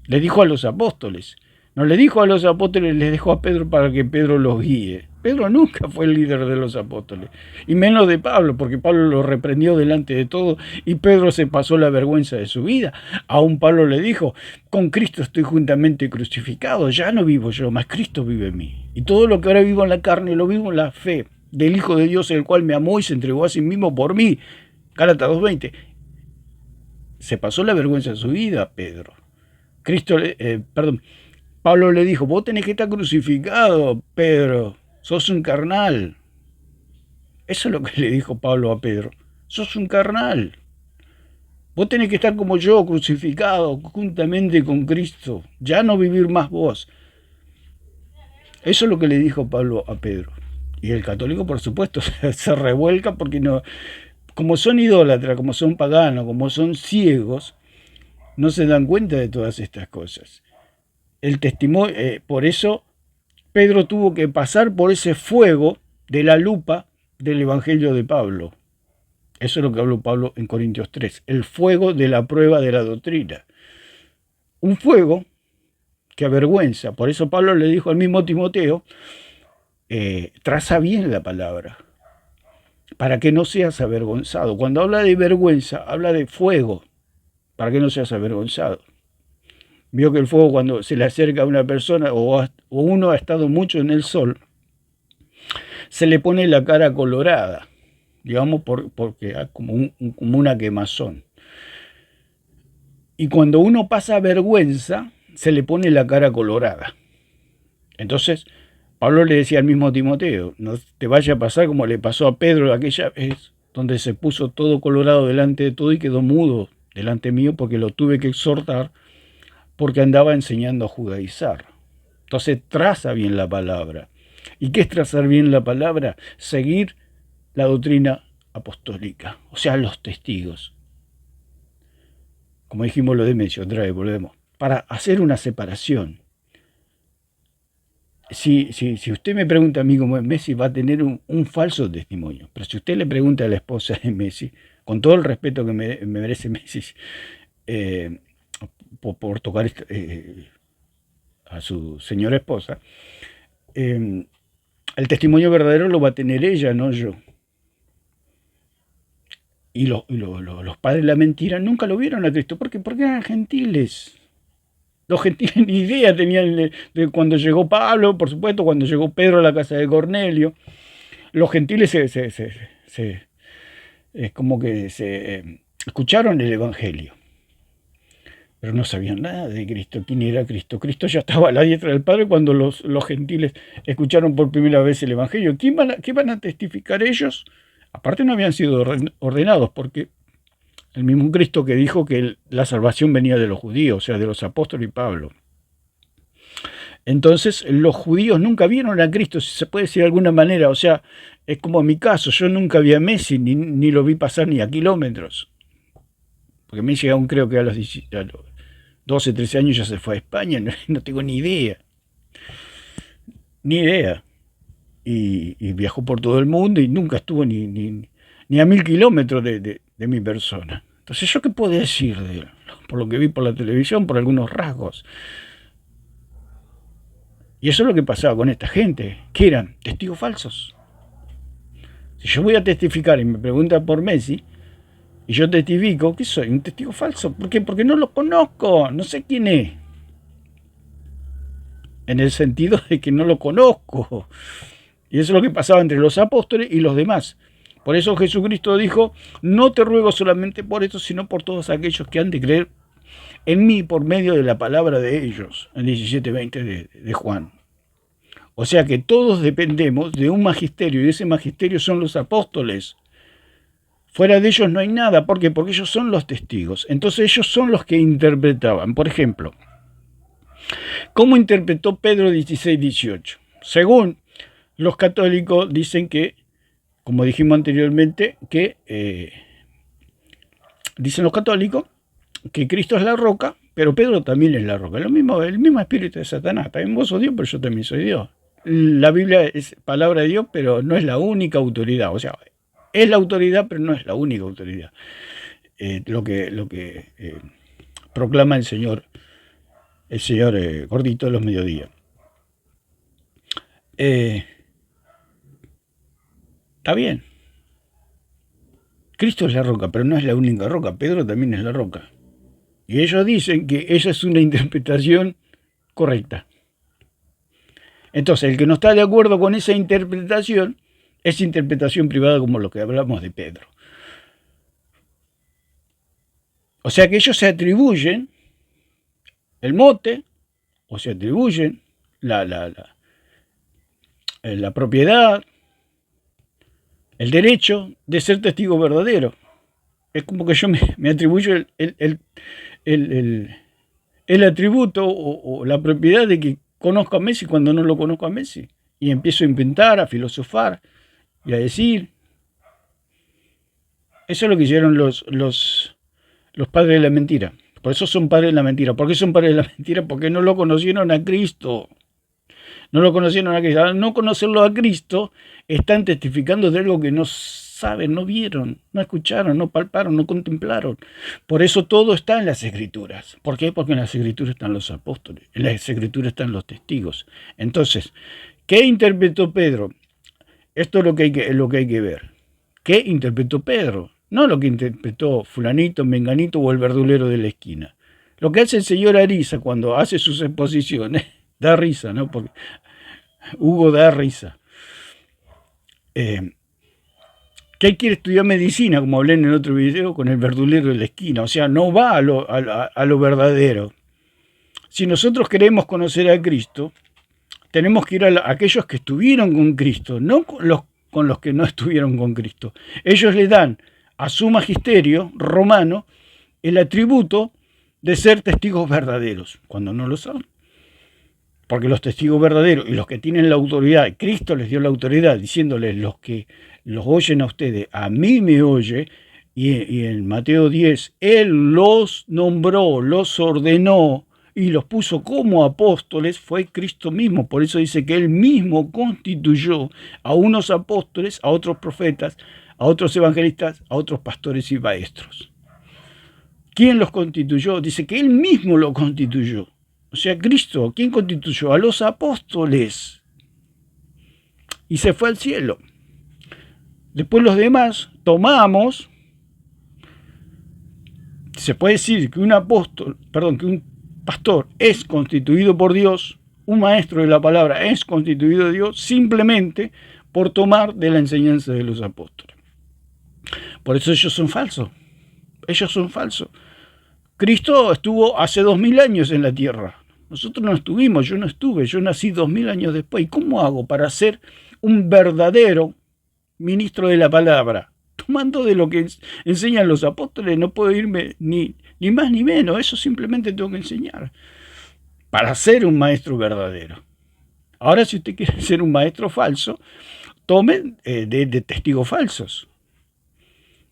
Le dijo a los apóstoles. No le dijo a los apóstoles, les dejó a Pedro para que Pedro los guíe. Pedro nunca fue el líder de los apóstoles. Y menos de Pablo, porque Pablo lo reprendió delante de todo y Pedro se pasó la vergüenza de su vida. Aún Pablo le dijo, con Cristo estoy juntamente crucificado, ya no vivo yo, mas Cristo vive en mí. Y todo lo que ahora vivo en la carne, lo vivo en la fe del Hijo de Dios, el cual me amó y se entregó a sí mismo por mí. Gálatas 2:20. Se pasó la vergüenza de su vida, Pedro. Pablo le dijo, vos tenés que estar crucificado, Pedro, sos un carnal. Eso es lo que le dijo Pablo a Pedro, sos un carnal. Vos tenés que estar como yo, crucificado juntamente con Cristo, ya no vivir más vos. Eso es lo que le dijo Pablo a Pedro. Y el católico, por supuesto, se revuelca porque no, como son idólatras, como son paganos, como son ciegos, no se dan cuenta de todas estas cosas. El testimonio, por eso Pedro tuvo que pasar por ese fuego de la lupa del Evangelio de Pablo. Eso es lo que habló Pablo en Corintios 3, el fuego de la prueba de la doctrina. Un fuego que avergüenza. Por eso Pablo le dijo al mismo Timoteo, traza bien la palabra, para que no seas avergonzado. Cuando habla de vergüenza, habla de fuego, para que no seas avergonzado. Vio que el fuego cuando se le acerca a una persona o uno ha estado mucho en el sol, se le pone la cara colorada, digamos, porque hay como una quemazón. Y cuando uno pasa vergüenza, se le pone la cara colorada. Entonces, Pablo le decía al mismo Timoteo, no te vaya a pasar como le pasó a Pedro aquella vez, donde se puso todo colorado delante de todo y quedó mudo delante mío porque lo tuve que exhortar porque andaba enseñando a judaizar. Entonces traza bien la palabra. ¿Y qué es trazar bien la palabra? Seguir la doctrina apostólica, o sea, los testigos. Como dijimos lo de Messi, otra vez volvemos. Para hacer una separación. Si usted me pregunta a mí cómo es Messi, va a tener un falso testimonio. Pero si usted le pregunta a la esposa de Messi, con todo el respeto que me merece Messi, por tocar a su señora esposa, el testimonio verdadero lo va a tener ella, no yo. Y los padres de la mentira nunca lo vieron a Cristo. ¿Por qué? Porque eran gentiles. Los gentiles ni idea tenían de cuando llegó Pablo, por supuesto, cuando llegó Pedro a la casa de Cornelio. Los gentiles es como que se escucharon el Evangelio, pero no sabían nada de Cristo. ¿Quién era Cristo? Cristo ya estaba a la diestra del Padre cuando los gentiles escucharon por primera vez el Evangelio. ¿Qué van a testificar ellos? Aparte no habían sido ordenados, porque el mismo Cristo que dijo que la salvación venía de los judíos, o sea, de los apóstoles y Pablo. Entonces, los judíos nunca vieron a Cristo, si se puede decir de alguna manera. O sea, es como en mi caso, yo nunca vi a Messi, ni lo vi pasar ni a kilómetros. Porque Messi aún creo que a los 12, 13 años ya se fue a España, no tengo ni idea. Ni idea. Y viajó por todo el mundo y nunca estuvo ni a 1000 kilómetros de mi persona. Entonces, ¿yo qué puedo decir de él? Por lo que vi por la televisión, por algunos rasgos. Y eso es lo que pasaba con esta gente, que eran testigos falsos. Si yo voy a testificar y me preguntan por Messi, y yo testifico, ¿qué soy? ¿Un testigo falso? ¿Por qué? Porque no lo conozco, no sé quién es. En el sentido de que no lo conozco. Y eso es lo que pasaba entre los apóstoles y los demás. Por eso Jesucristo dijo, no te ruego solamente por esto, sino por todos aquellos que han de creer en mí por medio de la palabra de ellos, en 17:20 de Juan. O sea que todos dependemos de un magisterio, y ese magisterio son los apóstoles. Fuera de ellos no hay nada. ¿Por qué? Porque ellos son los testigos. Entonces ellos son los que interpretaban. Por ejemplo, ¿cómo interpretó Pedro 16:18? Según los católicos dicen que, como dijimos anteriormente, que dicen los católicos que Cristo es la roca, pero Pedro también es la roca. Lo mismo, el mismo espíritu de Satanás. También vos sos Dios, pero yo también soy Dios. La Biblia es palabra de Dios, pero no es la única autoridad. O sea, es la autoridad, pero no es la única autoridad. Lo que proclama el Señor gordito de los mediodías. Está bien. Cristo es la roca, pero no es la única roca. Pedro también es la roca. Y ellos dicen que esa es una interpretación correcta. Entonces, el que no está de acuerdo con esa interpretación es interpretación privada, como lo que hablamos de Pedro. O sea que ellos se atribuyen el mote, o se atribuyen la propiedad, el derecho de ser testigo verdadero. Es como que yo me atribuyo el atributo o la propiedad de que conozco a Messi cuando no lo conozco a Messi. Y empiezo a inventar, a filosofar y a decir. Eso es lo que hicieron los padres de la mentira. Por eso son padres de la mentira. ¿Por qué son padres de la mentira? Porque no lo conocieron a Cristo. No lo conocieron a Cristo. Al no conocerlo a Cristo, están testificando de algo que no saben, no vieron, no escucharon, no palparon, no contemplaron. Por eso todo está en las Escrituras. ¿Por qué? Porque en las Escrituras están los apóstoles, en las Escrituras están los testigos. Entonces, ¿qué interpretó Pedro? Esto es lo que hay que ver. ¿Qué interpretó Pedro? No lo que interpretó fulanito, menganito o el verdulero de la esquina. Lo que hace el señor Ariza cuando hace sus exposiciones, da risa, ¿no? Porque Hugo da risa. Que él quiere estudiar medicina, como hablé en el otro video, con el verdulero de la esquina. O sea, no va a lo verdadero. Si nosotros queremos conocer a Cristo, tenemos que ir a aquellos que estuvieron con Cristo, no con los que no estuvieron con Cristo. Ellos le dan a su magisterio romano el atributo de ser testigos verdaderos, cuando no lo son. Porque los testigos verdaderos y los que tienen la autoridad, Cristo les dio la autoridad, diciéndoles: los que los oyen a ustedes, a mí me oye. Y en Mateo 10, Él los nombró, los ordenó y los puso como apóstoles, fue Cristo mismo. Por eso dice que Él mismo constituyó a unos apóstoles, a otros profetas, a otros evangelistas, a otros pastores y maestros. ¿Quién los constituyó? Dice que Él mismo lo constituyó. O sea, Cristo, ¿quién constituyó? A los apóstoles. Y se fue al cielo. Después los demás tomamos. Se puede decir que que un pastor es constituido por Dios, un maestro de la palabra es constituido de Dios simplemente por tomar de la enseñanza de los apóstoles. Por eso ellos son falsos. Ellos son falsos. Cristo estuvo hace 2000 años en la tierra. Nosotros no estuvimos, yo no estuve, yo nací 2000 años después. ¿Y cómo hago para ser un verdadero ministro de la palabra? Tomando de lo que enseñan los apóstoles, no puedo irme ni más ni menos, eso simplemente tengo que enseñar para ser un maestro verdadero. Ahora, si usted quiere ser un maestro falso, tome de testigos falsos.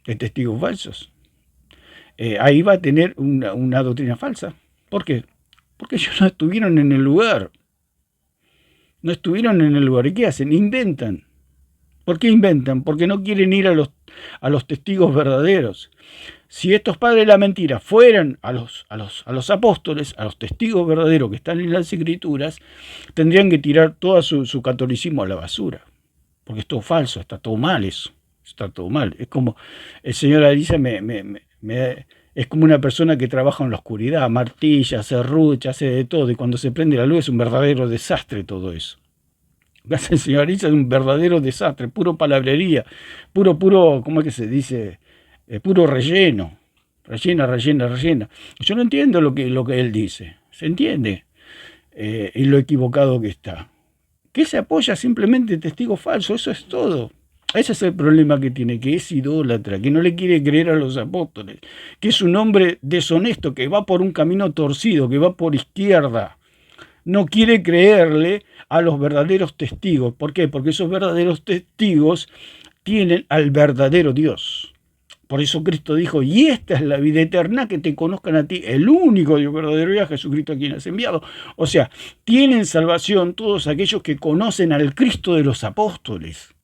De testigos falsos. Ahí va a tener una doctrina falsa. ¿Por qué? Porque ellos no estuvieron en el lugar. No estuvieron en el lugar. ¿Y qué hacen? Inventan. ¿Por qué inventan? Porque no quieren ir a los testigos verdaderos. Si estos padres de la mentira fueran a los apóstoles, a los testigos verdaderos que están en las Escrituras, tendrían que tirar todo su catolicismo a la basura. Porque es todo falso, está todo mal eso. Está todo mal. Es como el señor Ariza es como una persona que trabaja en la oscuridad, martilla, serrucha, hace de todo, y cuando se prende la luz es un verdadero desastre todo eso. Lo que hace el señor Ariza es un verdadero desastre, puro palabrería, puro, ¿cómo es que se dice? Puro relleno, rellena. Yo no entiendo lo que él dice, ¿se entiende? Y lo equivocado que está. Que se apoya simplemente en testigos falsos, eso es todo. Ese es el problema que tiene, que es idólatra, que no le quiere creer a los apóstoles, que es un hombre deshonesto, que va por un camino torcido, que va por izquierda. No quiere creerle a los verdaderos testigos. ¿Por qué? Porque esos verdaderos testigos tienen al verdadero Dios. Por eso Cristo dijo, y esta es la vida eterna, que te conozcan a ti, el único Dios verdadero, y a Jesucristo a quien has enviado. O sea, tienen salvación todos aquellos que conocen al Cristo de los apóstoles,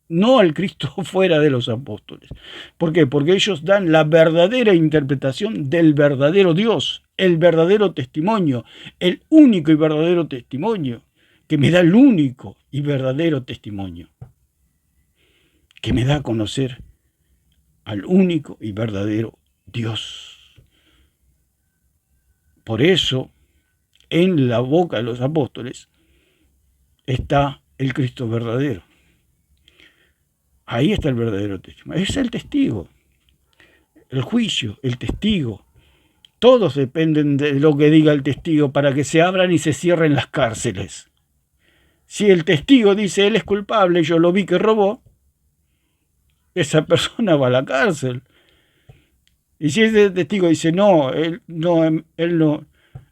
no al Cristo fuera de los apóstoles. ¿Por qué? Porque ellos dan la verdadera interpretación del verdadero Dios, el verdadero testimonio, el único y verdadero testimonio, que me da el único y verdadero testimonio, que me da a conocer al único y verdadero Dios. Por eso, en la boca de los apóstoles está el Cristo verdadero. Ahí está el verdadero testimonio. Es el testigo, el juicio, el testigo. Todos dependen de lo que diga el testigo para que se abran y se cierren las cárceles. Si el testigo dice él es culpable, yo lo vi que robó, esa persona va a la cárcel. Y si ese testigo dice no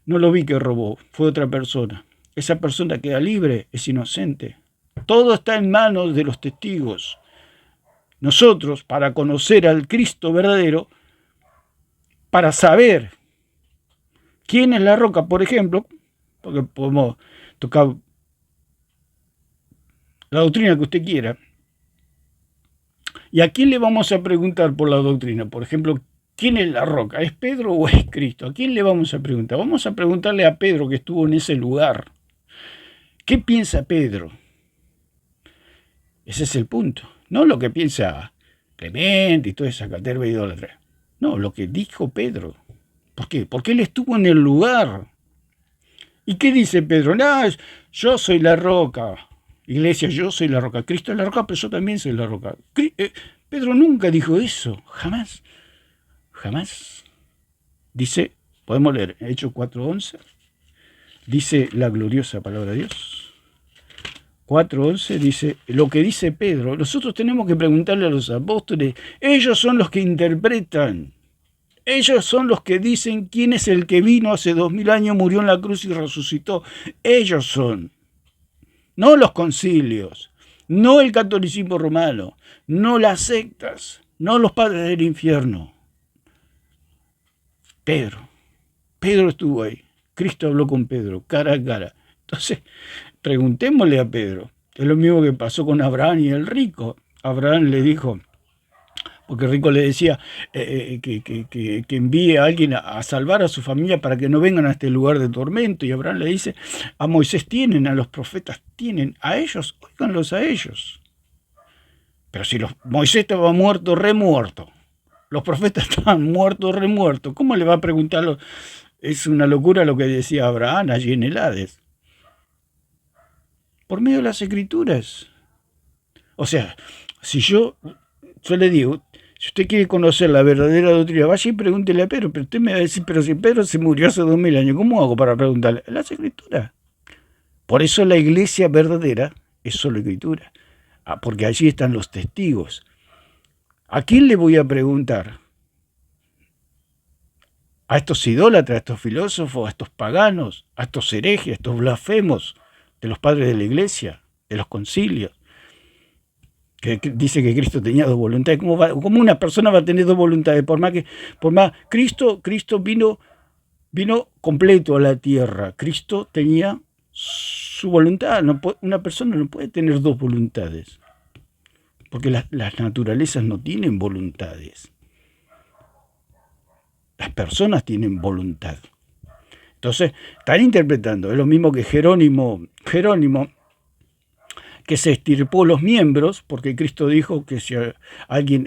lo vi que robó, fue otra persona, esa persona queda libre, es inocente. Todo está en manos de los testigos. Nosotros, para conocer al Cristo verdadero, para saber quién es la roca, por ejemplo, porque podemos tocar la doctrina que usted quiera, ¿y a quién le vamos a preguntar por la doctrina? Por ejemplo, ¿quién es la roca? ¿Es Pedro o es Cristo? ¿A quién le vamos a preguntar? Vamos a preguntarle a Pedro, que estuvo en ese lugar. ¿Qué piensa Pedro? Ese es el punto. No lo que piensa Clemente y toda esa caterva idólatra. No, lo que dijo Pedro. ¿Por qué? Porque él estuvo en el lugar. ¿Y qué dice Pedro? No, yo soy la roca. Iglesia, yo soy la roca. Cristo es la roca, pero yo también soy la roca. Pedro nunca dijo eso. Jamás. Jamás. Dice, podemos leer Hechos 4:11. Dice la gloriosa palabra de Dios. 4:11 dice, lo que dice Pedro, nosotros tenemos que preguntarle a los apóstoles, ellos son los que interpretan, ellos son los que dicen quién es el que vino hace 2000 años, murió en la cruz y resucitó. Ellos son, no los concilios, no el catolicismo romano, no las sectas, no los padres del infierno. Pedro estuvo ahí, Cristo habló con Pedro, cara a cara. Entonces, preguntémosle a Pedro. Es lo mismo que pasó con Abraham y el rico. Abraham le dijo, porque el rico le decía que envíe a alguien a salvar a su familia para que no vengan a este lugar de tormento. Y Abraham le dice, a Moisés tienen, a los profetas tienen, a ellos, óiganlos a ellos. Pero si Moisés estaba muerto, remuerto, los profetas estaban muertos, remuertos, ¿cómo le va a preguntarlo? Es una locura lo que decía Abraham allí en el Hades. Por medio de las Escrituras. O sea, si yo le digo, si usted quiere conocer la verdadera doctrina, vaya y pregúntele a Pedro, pero usted me va a decir, pero si Pedro se murió hace 2000 años, ¿cómo hago para preguntarle? Las Escrituras. Por eso la iglesia verdadera es solo Escritura, porque allí están los testigos. ¿A quién le voy a preguntar? ¿A estos idólatras, a estos filósofos, a estos paganos, a estos herejes, a estos blasfemos de los padres de la iglesia, de los concilios, que dice que Cristo tenía dos voluntades? ¿Cómo una persona va a tener dos voluntades? Por más Cristo vino completo a la tierra. Cristo tenía su voluntad. Una persona no puede tener dos voluntades, porque las naturalezas no tienen voluntades. Las personas tienen voluntad. Entonces, están interpretando. Es lo mismo que Jerónimo, que se extirpó los miembros, porque Cristo dijo que si alguien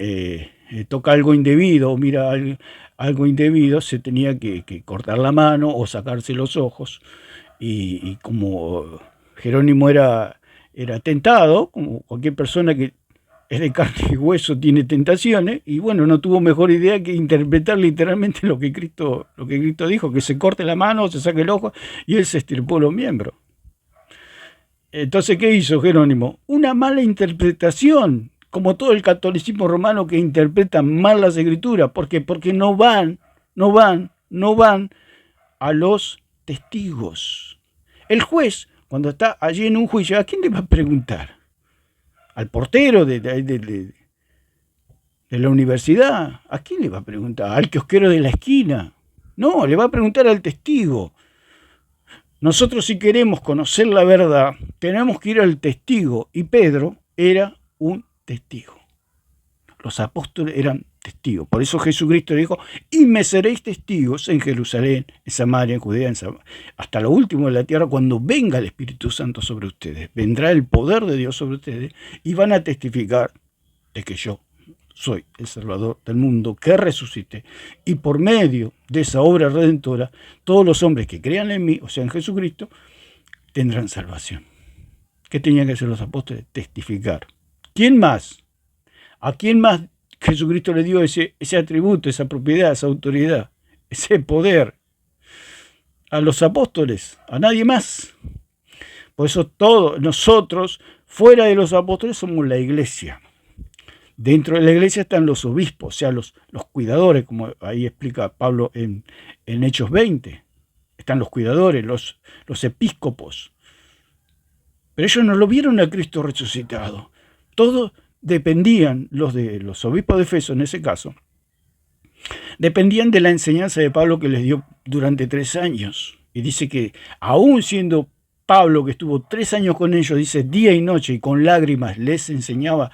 toca algo indebido o mira algo indebido, se tenía que cortar la mano o sacarse los ojos. Y como Jerónimo era tentado, como cualquier persona que es de carne y hueso tiene tentaciones, y bueno, no tuvo mejor idea que interpretar literalmente lo que Cristo dijo, que se corte la mano, se saque el ojo, y él se extirpó los miembros. Entonces, ¿qué hizo Jerónimo? Una mala interpretación, como todo el catolicismo romano que interpreta mal las Escrituras. ¿Por qué? Porque no van a los testigos. El juez, cuando está allí en un juicio, ¿a quién le va a preguntar? Al portero de la universidad. ¿A quién le va a preguntar? ¿Al kiosquero de la esquina? No, le va a preguntar al testigo. Nosotros, si queremos conocer la verdad, tenemos que ir al testigo. Y Pedro era un testigo. Los apóstoles eran testigos. Por eso Jesucristo dijo, y me seréis testigos en Jerusalén, en Samaria, en Judea, hasta lo último de la tierra, cuando venga el Espíritu Santo sobre ustedes. Vendrá el poder de Dios sobre ustedes y van a testificar de que yo soy el Salvador del mundo, que resucité. Y por medio de esa obra redentora, todos los hombres que crean en mí, o sea, en Jesucristo, tendrán salvación. ¿Qué tenían que hacer los apóstoles? Testificar. ¿Quién más? ¿A quién más Jesucristo le dio ese atributo, esa propiedad, esa autoridad, ese poder? A los apóstoles, a nadie más. Por eso todos nosotros, fuera de los apóstoles, somos la iglesia. Dentro de la iglesia están los obispos, o sea, los cuidadores, como ahí explica Pablo en Hechos 20. Están los cuidadores, los episcopos. Pero ellos no lo vieron a Cristo resucitado. Todos dependían, los obispos de Efeso en ese caso, dependían de la enseñanza de Pablo que les dio durante 3 años. Y dice que aún siendo Pablo, que estuvo 3 años con ellos, dice, día y noche, y con lágrimas les enseñaba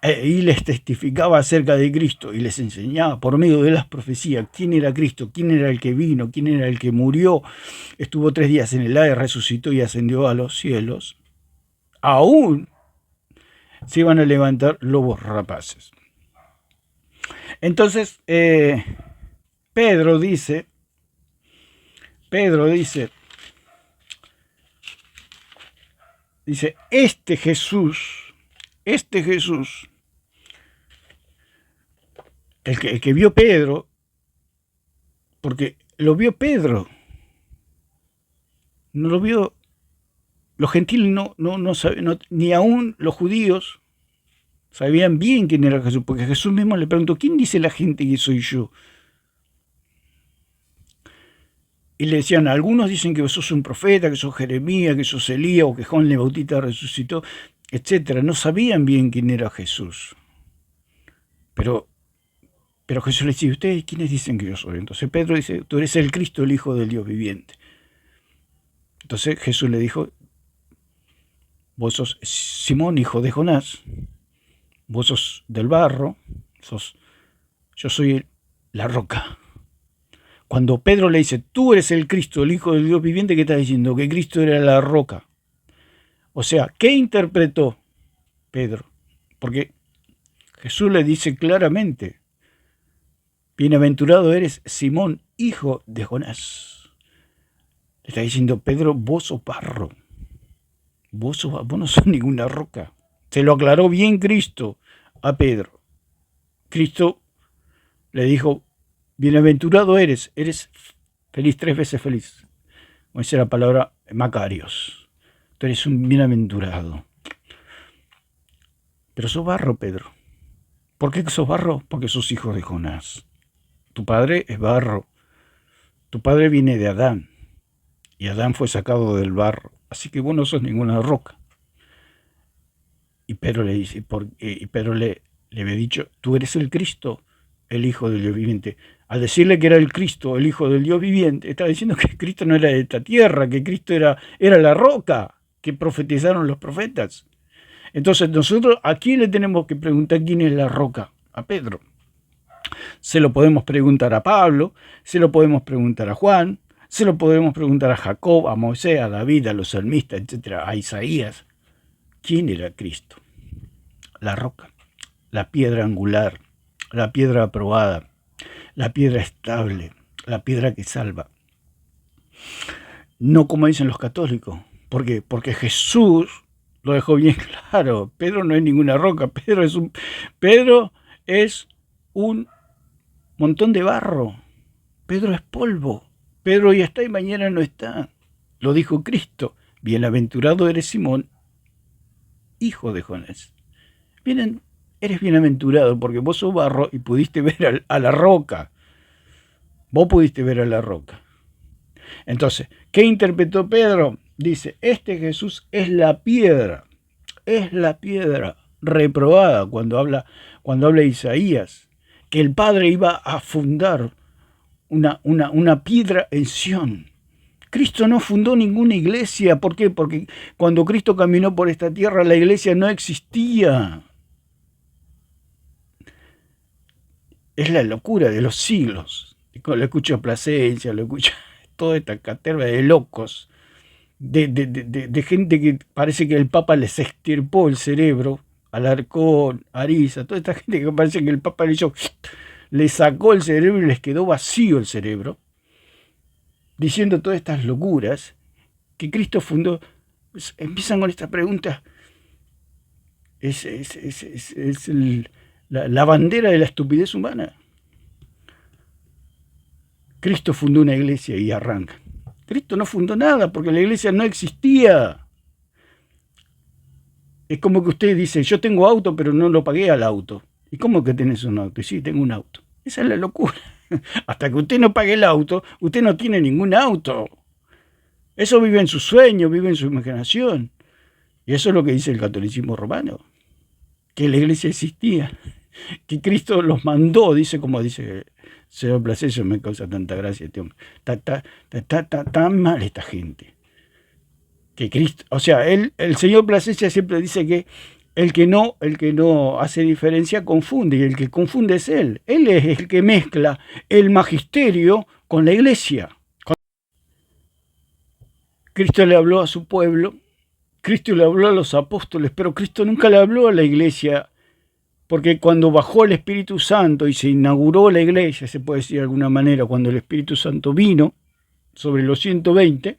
y les testificaba acerca de Cristo, y les enseñaba por medio de las profecías quién era Cristo, quién era el que vino, quién era el que murió. Estuvo 3 días en el aire, resucitó y ascendió a los cielos. Aún se iban a levantar lobos rapaces. Entonces, Pedro dice, este Jesús, el que vio Pedro, porque lo vio Pedro, no lo vio, los gentiles no saben, ni aún los judíos sabían bien quién era Jesús, porque Jesús mismo le preguntó, ¿quién dice la gente que soy yo? Y le decían, algunos dicen que sos un profeta, que sos Jeremías, que sos Elías, o que Juan el Bautista resucitó, etc. No sabían bien quién era Jesús. Pero Jesús le dice, ¿ustedes quiénes dicen que yo soy? Entonces Pedro dice, tú eres el Cristo, el Hijo del Dios viviente. Entonces Jesús le dijo, vos sos Simón, hijo de Jonás, vos sos del barro, yo soy la roca. Cuando Pedro le dice, tú eres el Cristo, el Hijo del Dios viviente, ¿qué está diciendo? Que Cristo era la roca. O sea, ¿qué interpretó Pedro? Porque Jesús le dice claramente, bienaventurado eres Simón, hijo de Jonás. Le está diciendo, Pedro, vos sos barro. Vos no sos ninguna roca. Se lo aclaró bien Cristo a Pedro. Cristo le dijo, bienaventurado eres feliz, 3 veces feliz. Como dice la palabra Macarios. Tú eres un bienaventurado. Pero sos barro, Pedro. ¿Por qué sos barro? Porque sos hijo de Jonás. Tu padre es barro. Tu padre viene de Adán. Y Adán fue sacado del barro. Así que vos no sos ninguna roca. Y Pedro le dice, le había dicho, tú eres el Cristo, el Hijo del Dios viviente. Al decirle que era el Cristo, el Hijo del Dios viviente, estaba diciendo que Cristo no era de esta tierra, que Cristo era la roca que profetizaron los profetas. Entonces nosotros, ¿a quién le tenemos que preguntar quién es la roca? A Pedro. Se lo podemos preguntar a Pablo, se lo podemos preguntar a Juan, se lo podemos preguntar a Jacob, a Moisés, a David, a los salmistas, etc., a Isaías. ¿Quién era Cristo? La roca, la piedra angular, la piedra aprobada, la piedra estable, la piedra que salva. No como dicen los católicos. ¿Por qué? Porque Jesús lo dejó bien claro. Pedro no es ninguna roca. Pedro es un montón de barro. Pedro es polvo. Pedro ya está y mañana no está. Lo dijo Cristo. Bienaventurado eres Simón, hijo de Jonás. Eres bienaventurado porque vos sos barro y pudiste ver a la roca. Vos pudiste ver a la roca. Entonces, ¿qué interpretó Pedro? Dice, este Jesús es la piedra reprobada. Cuando cuando habla de Isaías, que el Padre iba a fundar una piedra en Sión. Cristo no fundó ninguna iglesia. ¿Por qué? Porque cuando Cristo caminó por esta tierra, la iglesia no existía. Es la locura de los siglos. Lo escucho a Plasencia, lo escucho toda esta caterva de locos, de gente que parece que el Papa les extirpó el cerebro, Alarcón, Ariza, toda esta gente que parece que el Papa le sacó el cerebro y les quedó vacío el cerebro, diciendo todas estas locuras que Cristo fundó. Empiezan con esta pregunta. Es la bandera de la estupidez humana. Cristo fundó una iglesia y arranca. Cristo no fundó nada porque la iglesia no existía. Es como que usted dice, yo tengo auto pero no lo pagué al auto. ¿Y cómo que tenés un auto? Y sí, tengo un auto. Esa es la locura. Hasta que usted no pague el auto, usted no tiene ningún auto. Eso vive en su sueño, vive en su imaginación. Y eso es lo que dice el catolicismo romano. Que la iglesia existía. Que Cristo los mandó, dice como dice el señor Plasencia, me causa tanta gracia este hombre. Está tan mal esta gente. Que Cristo, o sea, el señor Plasencia siempre dice que el que no hace diferencia confunde, y el que confunde es él. Él es el que mezcla el magisterio con la iglesia. Cristo le habló a su pueblo, Cristo le habló a los apóstoles, pero Cristo nunca le habló a la iglesia, porque cuando bajó el Espíritu Santo y se inauguró la iglesia, se puede decir de alguna manera, cuando el Espíritu Santo vino sobre los 120,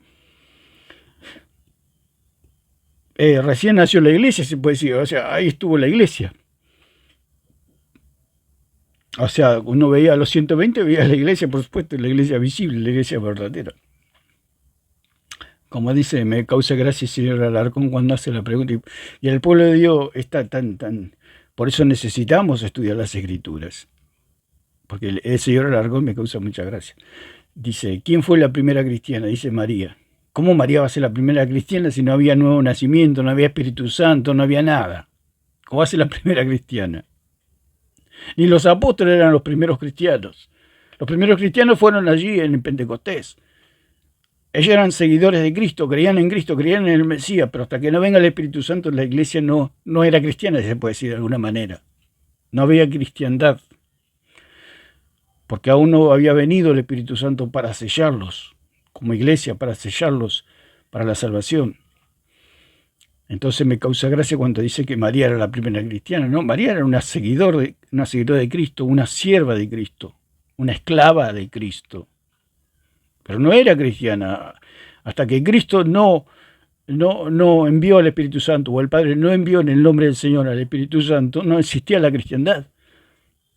recién nació la iglesia, se puede decir, o sea, ahí estuvo la iglesia. O sea, uno veía a los 120, veía la iglesia, por supuesto, la iglesia visible, la iglesia verdadera. Como dice, me causa gracia el señor Alarcón cuando hace la pregunta. Y el pueblo de Dios está tan... Por eso necesitamos estudiar las Escrituras. Porque el señor Alarcón me causa mucha gracia. Dice, ¿quién fue la primera cristiana? Dice María. ¿Cómo María va a ser la primera cristiana si no había nuevo nacimiento, no había Espíritu Santo, no había nada? ¿Cómo va a ser la primera cristiana? Ni los apóstoles eran los primeros cristianos. Los primeros cristianos fueron allí en Pentecostés. Ellos eran seguidores de Cristo, creían en Cristo, creían en el Mesías, pero hasta que no venga el Espíritu Santo, la iglesia no era cristiana, se puede decir de alguna manera. No había cristiandad, porque aún no había venido el Espíritu Santo para sellarlos, como iglesia, para sellarlos para la salvación. Entonces me causa gracia cuando dice que María era la primera cristiana. No, María era una seguidora de Cristo, una sierva de Cristo, una esclava de Cristo. Pero no era cristiana. Hasta que Cristo no envió al Espíritu Santo, o el Padre no envió en el nombre del Señor al Espíritu Santo, no existía la cristiandad.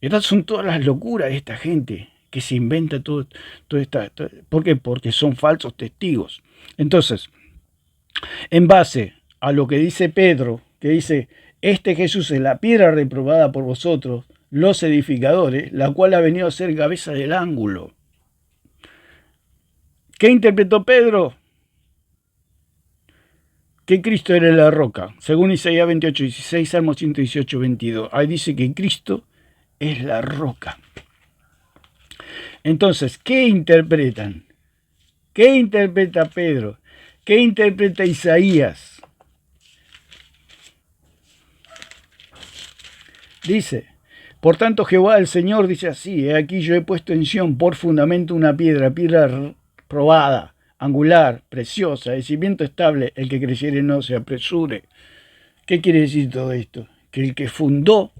Estas son todas las locuras de esta gente que se inventa todo esta. ¿Por qué? Porque son falsos testigos. Entonces, en base a lo que dice Pedro, que dice, este Jesús es la piedra reprobada por vosotros, los edificadores, la cual ha venido a ser cabeza del ángulo. ¿Qué interpretó Pedro? Que Cristo era la roca. Según Isaías 28:16, Salmo 118:22. Ahí dice que Cristo es la roca. Entonces, ¿qué interpretan? ¿Qué interpreta Pedro? ¿Qué interpreta Isaías? Dice, por tanto Jehová el Señor dice así, he aquí yo he puesto en Sión por fundamento una piedra probada, angular, preciosa, de cimiento estable, el que creyere no se apresure. ¿Qué quiere decir todo esto? Que el que fundó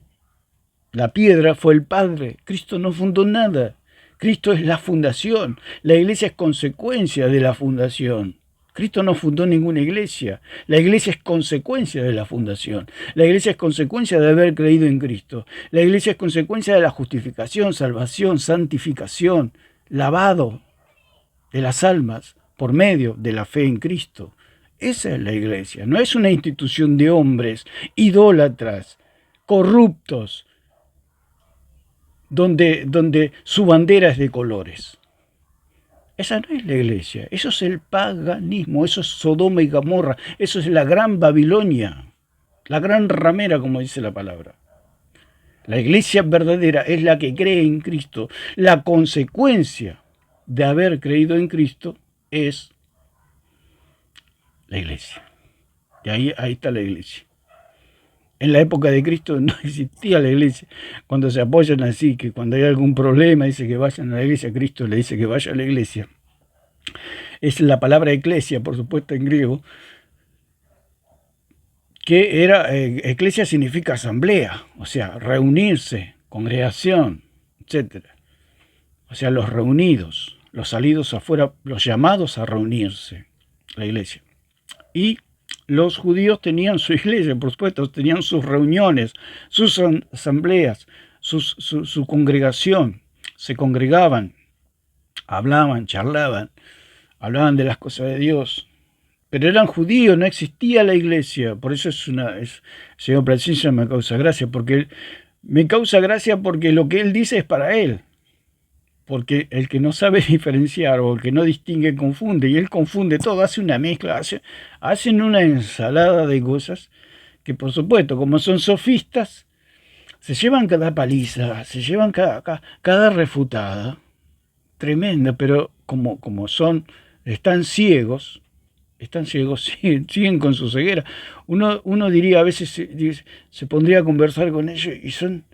la piedra fue el Padre. Cristo no fundó nada. Cristo es la fundación. La iglesia es consecuencia de la fundación. Cristo no fundó ninguna iglesia. La iglesia es consecuencia de la fundación. La iglesia es consecuencia de haber creído en Cristo. La iglesia es consecuencia de la justificación, salvación, santificación, lavado de las almas por medio de la fe en Cristo. Esa es la iglesia. No es una institución de hombres idólatras, corruptos, donde su bandera es de colores. Esa no es la iglesia. Eso es el paganismo. Eso es Sodoma y Gomorra. Eso es la gran Babilonia. La gran ramera, como dice la palabra. La iglesia verdadera es la que cree en Cristo. La consecuencia de haber creído en Cristo es la iglesia. Y ahí está la iglesia. En la época de Cristo no existía la iglesia. Cuando se apoyan así, que cuando hay algún problema dice que vayan a la iglesia, Cristo le dice que vaya a la iglesia. Es la palabra eclesia, por supuesto, en griego, que era, eclesia significa asamblea, o sea, reunirse, congregación, etc. O sea, los reunidos, los salidos afuera, los llamados a reunirse, la iglesia. Y los judíos tenían su iglesia, por supuesto, tenían sus reuniones, sus asambleas, su congregación, se congregaban, hablaban, charlaban, hablaban de las cosas de Dios, pero eran judíos, no existía la iglesia. Por eso señor Preciso me causa gracia, porque lo que él dice es para él. Porque el que no sabe diferenciar o el que no distingue confunde, y él confunde todo, hace una mezcla, hacen una ensalada de cosas que, por supuesto, como son sofistas, se llevan cada paliza, se llevan cada refutada, tremenda, pero como están ciegos, siguen con su ceguera. Uno diría, a veces se pondría a conversar con ellos y son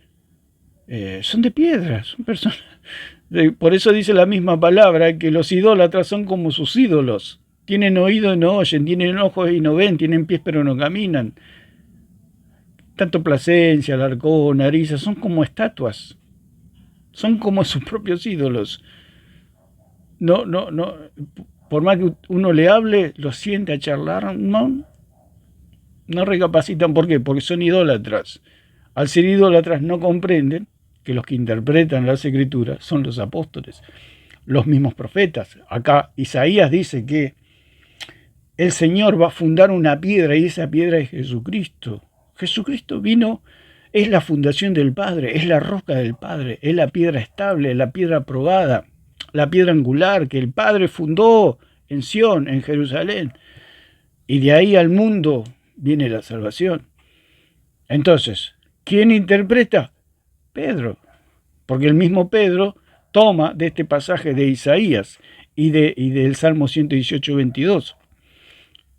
de piedra, son personas. Por eso dice la misma palabra, que los idólatras son como sus ídolos. Tienen oído y no oyen, tienen ojos y no ven, tienen pies pero no caminan. Tanto Plasencia, Alarcón, Ariza, son como estatuas. Son como sus propios ídolos. No. Por más que uno le hable, lo siente a charlar, no recapacitan. ¿Por qué? Porque son idólatras. Al ser idólatras no comprenden que los que interpretan las escrituras son los apóstoles, los mismos profetas. Acá Isaías dice que el Señor va a fundar una piedra y esa piedra es Jesucristo. Jesucristo vino, es la fundación del Padre, es la roca del Padre, es la piedra estable, la piedra probada, la piedra angular que el Padre fundó en Sión, en Jerusalén. Y de ahí al mundo viene la salvación. Entonces, ¿quién interpreta? Pedro, porque el mismo Pedro toma de este pasaje de Isaías y del Salmo 118, 22.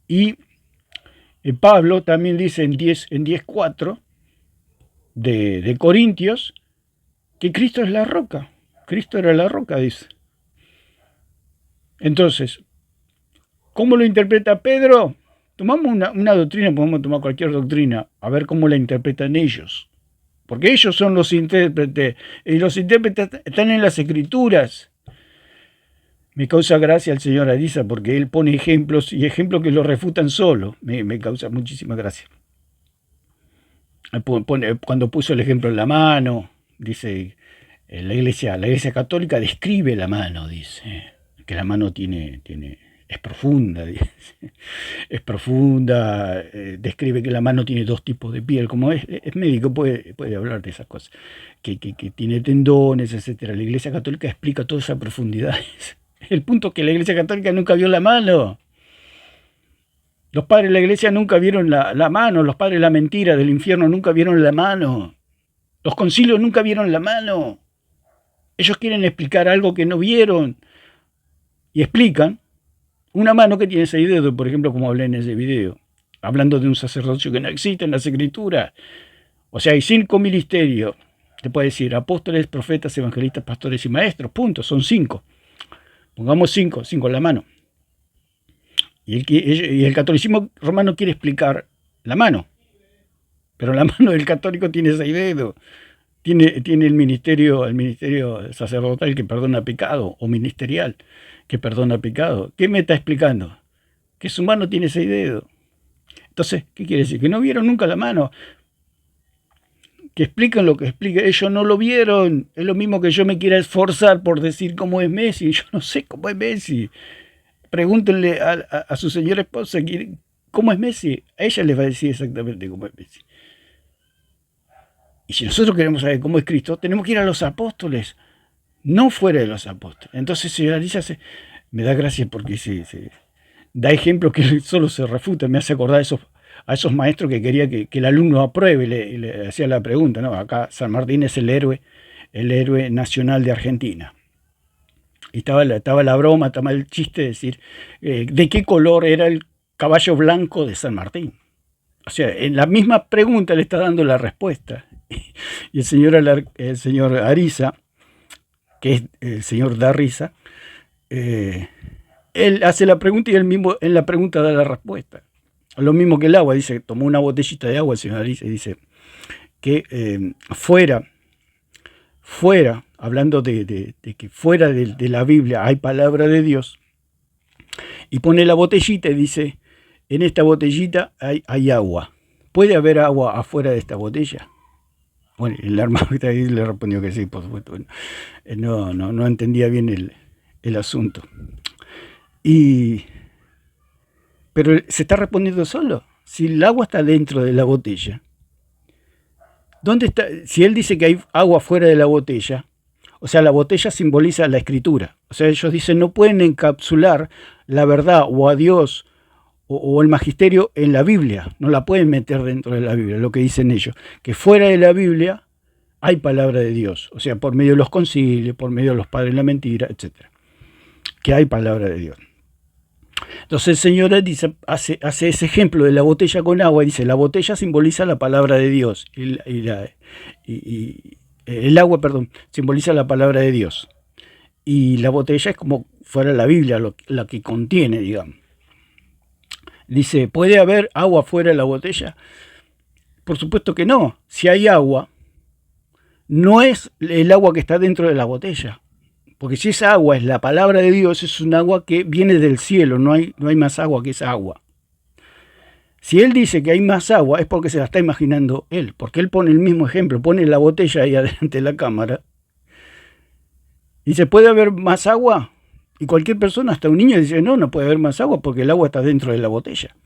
Y Pablo también dice en 10:4 de Corintios que Cristo es la roca. Cristo era la roca, dice. Entonces, ¿cómo lo interpreta Pedro? Tomamos una doctrina, podemos tomar cualquier doctrina, a ver cómo la interpretan ellos. Porque ellos son los intérpretes, y los intérpretes están en las escrituras. Me causa gracia el señor Ariza porque él pone ejemplos y ejemplos que lo refutan solo. Me causa muchísima gracia. Cuando puso el ejemplo en la mano, dice, la iglesia católica describe la mano, dice, que la mano es profunda, dice. Es profunda, describe que la mano tiene dos tipos de piel, como es médico, puede hablar de esas cosas, que tiene tendones, etc. La Iglesia Católica explica todas esas profundidades. El punto es que la Iglesia Católica nunca vio la mano. Los padres de la Iglesia nunca vieron la mano, los padres de la mentira del infierno nunca vieron la mano, los concilios nunca vieron la mano. Ellos quieren explicar algo que no vieron y explican una mano que tiene 6 dedos, por ejemplo, como hablé en ese video, hablando de un sacerdocio que no existe en las escrituras. O sea, hay 5 ministerios, te puede decir, apóstoles, profetas, evangelistas, pastores y maestros, punto, son 5. Pongamos 5 en la mano. Y el catolicismo romano quiere explicar la mano, pero la mano del católico tiene 6 dedos. Tiene el ministerio sacerdotal que perdona pecado, o ministerial que perdona pecado. ¿Qué me está explicando? Que su mano tiene 6 dedos. Entonces, ¿qué quiere decir? Que no vieron nunca la mano. Que explican lo que explica. Ellos no lo vieron. Es lo mismo que yo me quiera esforzar por decir cómo es Messi. Yo no sé cómo es Messi. Pregúntenle a su señora esposa cómo es Messi. A ella les va a decir exactamente cómo es Messi. Y si nosotros queremos saber cómo es Cristo, tenemos que ir a los apóstoles, no fuera de los apóstoles. Entonces, señora Lisa, me da gracia porque da ejemplos que solo se refutan. Me hace acordar esos a esos maestros que quería que el alumno apruebe, le hacía la pregunta, ¿no? Acá San Martín es el héroe nacional de Argentina. Y estaba la broma, estaba el chiste de decir, ¿de qué color era el caballo blanco de San Martín? O sea, en la misma pregunta le está dando la respuesta. Y el señor Ariza, que es el señor da risa, él hace la pregunta y él mismo en la pregunta da la respuesta. Lo mismo que el agua, dice, tomó una botellita de agua el señor Ariza y dice que fuera, hablando de que fuera de la Biblia hay palabra de Dios, y pone la botellita y dice, en esta botellita hay agua. ¿Puede haber agua afuera de esta botella? Bueno, el hermano que está ahí le respondió que sí, por supuesto. No entendía bien el asunto. Pero se está respondiendo solo. Si el agua está dentro de la botella, ¿dónde está? Si él dice que hay agua fuera de la botella, o sea, la botella simboliza la escritura. O sea, ellos dicen, no pueden encapsular la verdad o a Dios o el magisterio en la Biblia. No la pueden meter dentro de la Biblia, lo que dicen ellos. Que fuera de la Biblia hay palabra de Dios. O sea, por medio de los concilios, por medio de los padres de la mentira, etc. Que hay palabra de Dios. Entonces el Señor dice, hace ese ejemplo de la botella con agua y dice, la botella simboliza la palabra de Dios el agua, simboliza la palabra de Dios y la botella es como fuera la Biblia, la que contiene, digamos. Dice, ¿puede haber agua fuera de la botella? Por supuesto que no. Si hay agua, no es el agua que está dentro de la botella. Porque si esa agua es la palabra de Dios, es un agua que viene del cielo, no hay más agua que esa agua. Si él dice que hay más agua, es porque se la está imaginando él, porque él pone el mismo ejemplo, pone la botella ahí adelante de la cámara. Dice, ¿puede haber más agua? Y cualquier persona, hasta un niño, dice, no puede haber más agua porque el agua está dentro de la botella.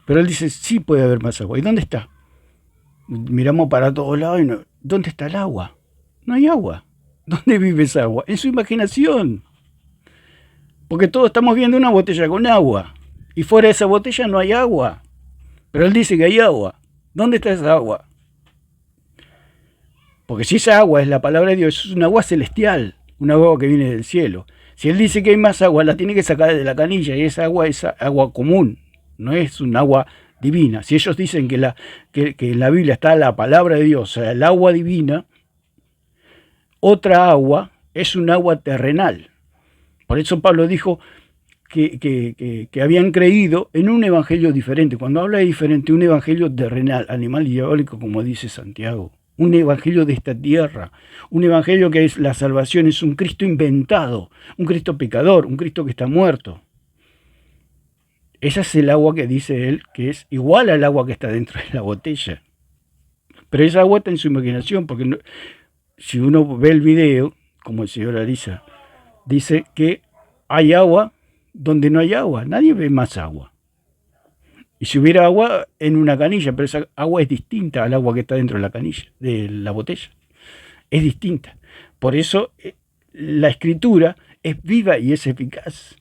Pero él dice, sí puede haber más agua. ¿Y dónde está? Miramos para todos lados y no. ¿Dónde está el agua? No hay agua. ¿Dónde vive esa agua? En su imaginación. Porque todos estamos viendo una botella con agua. Y fuera de esa botella no hay agua. Pero él dice que hay agua. ¿Dónde está esa agua? Porque si esa agua es la palabra de Dios, es un agua celestial. Un agua que viene del cielo. Si él dice que hay más agua, la tiene que sacar de la canilla. Y esa agua es agua común. No es un agua divina. Si ellos dicen que en la Biblia está la palabra de Dios, o sea, el agua divina, otra agua es un agua terrenal. Por eso Pablo dijo que habían creído en un evangelio diferente. Cuando habla de diferente, un evangelio terrenal, animal y diabólico, como dice Santiago. Un evangelio de esta tierra. Un evangelio que es la salvación, es un Cristo inventado, un Cristo pecador, un Cristo que está muerto. Esa es el agua que dice él, que es igual al agua que está dentro de la botella. Pero esa agua está en su imaginación, porque no, si uno ve el video, como el señor Ariza, dice que hay agua donde no hay agua. Nadie ve más agua. Y si hubiera agua en una canilla, pero esa agua es distinta al agua que está dentro de la canilla, de la botella. Es distinta. Por eso la escritura es viva y es eficaz.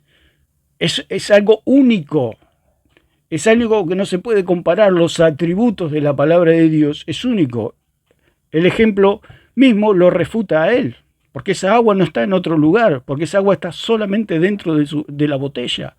Es algo único. Es algo que no se puede comparar. Los atributos de la palabra de Dios es único. El ejemplo mismo lo refuta a él. Porque esa agua no está en otro lugar. Porque esa agua está solamente dentro de la botella.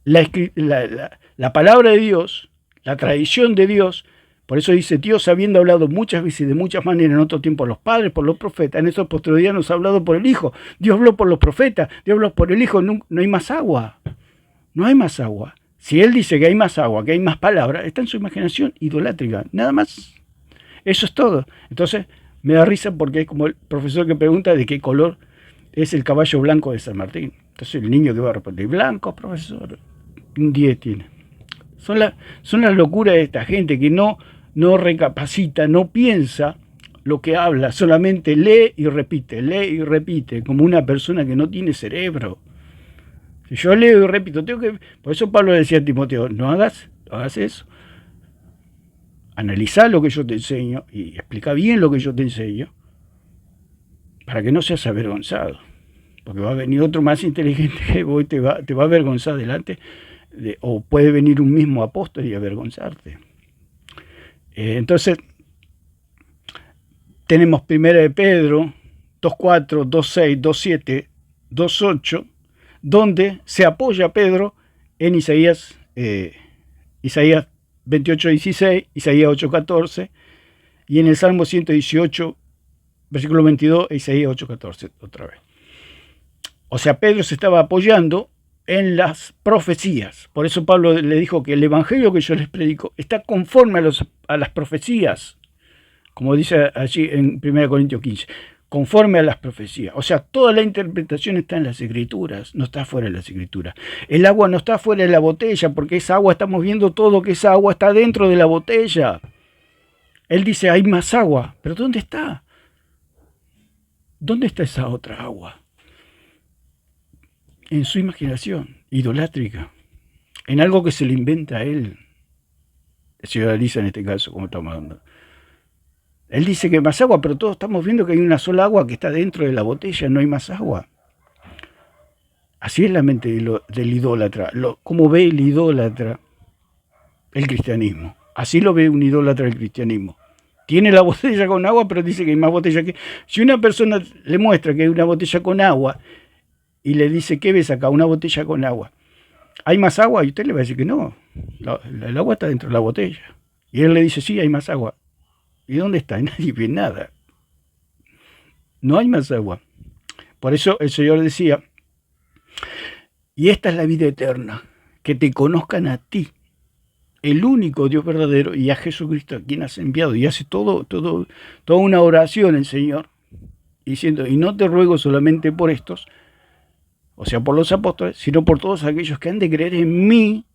La palabra de Dios, la tradición de Dios, por eso dice Dios, habiendo hablado muchas veces y de muchas maneras en otro tiempo a los padres, por los profetas, en estos postreros días nos ha hablado por el Hijo. Dios habló por los profetas, Dios habló por el Hijo, no hay más agua. No hay más agua. Si Él dice que hay más agua, que hay más palabras, está en su imaginación idolátrica, nada más. Eso es todo. Entonces me da risa porque es como el profesor que pregunta de qué color es el caballo blanco de San Martín. Entonces el niño que va a responder, blanco, profesor, un 10 tiene. Son las locuras de esta gente que no recapacita, no piensa lo que habla, solamente lee y repite, como una persona que no tiene cerebro. Si yo leo y repito, por eso Pablo decía a Timoteo, no hagas eso. Analizá lo que yo te enseño y explica bien lo que yo te enseño para que no seas avergonzado. Porque va a venir otro más inteligente que vos y te va a avergonzar delante o puede venir un mismo apóstol y avergonzarte. Entonces, tenemos 1 de Pedro 2.4, 2.6, 2.7, 2.8, donde se apoya Pedro en Isaías 28.16, Isaías 8.14, y en el Salmo 118, versículo 22, e Isaías 8.14, otra vez. O sea, Pedro se estaba apoyando en las profecías. Por eso Pablo le dijo que el evangelio que yo les predico está conforme a las profecías, como dice allí en 1 Corintios 15, conforme a las profecías. O sea, toda la interpretación está en las escrituras, no está fuera de las escrituras. El agua no está fuera de la botella, porque esa agua, estamos viendo todo que esa agua está dentro de la botella. Él dice, hay más agua, pero ¿dónde está? ¿Dónde está esa otra agua? En su imaginación idolátrica, en algo que se le inventa a él. El señor Alisa en este caso, como estamos hablando. Él dice que hay más agua, pero todos estamos viendo que hay una sola agua que está dentro de la botella, no hay más agua. Así es la mente del idólatra. ¿Cómo ve el idólatra el cristianismo? Así lo ve un idólatra el cristianismo. Tiene la botella con agua, pero dice que hay más botella que... Si una persona le muestra que hay una botella con agua y le dice, ¿qué ves acá? Una botella con agua. ¿Hay más agua? Y usted le va a decir que no. El agua está dentro de la botella. Y él le dice, sí, hay más agua. ¿Y dónde está? Nadie ve nada. No hay más agua. Por eso el Señor decía, y esta es la vida eterna, que te conozcan a ti, el único Dios verdadero, y a Jesucristo, a quien has enviado. Y hace toda una oración el Señor, diciendo, y no te ruego solamente por estos, o sea, por los apóstoles, sino por todos aquellos que han de creer en mí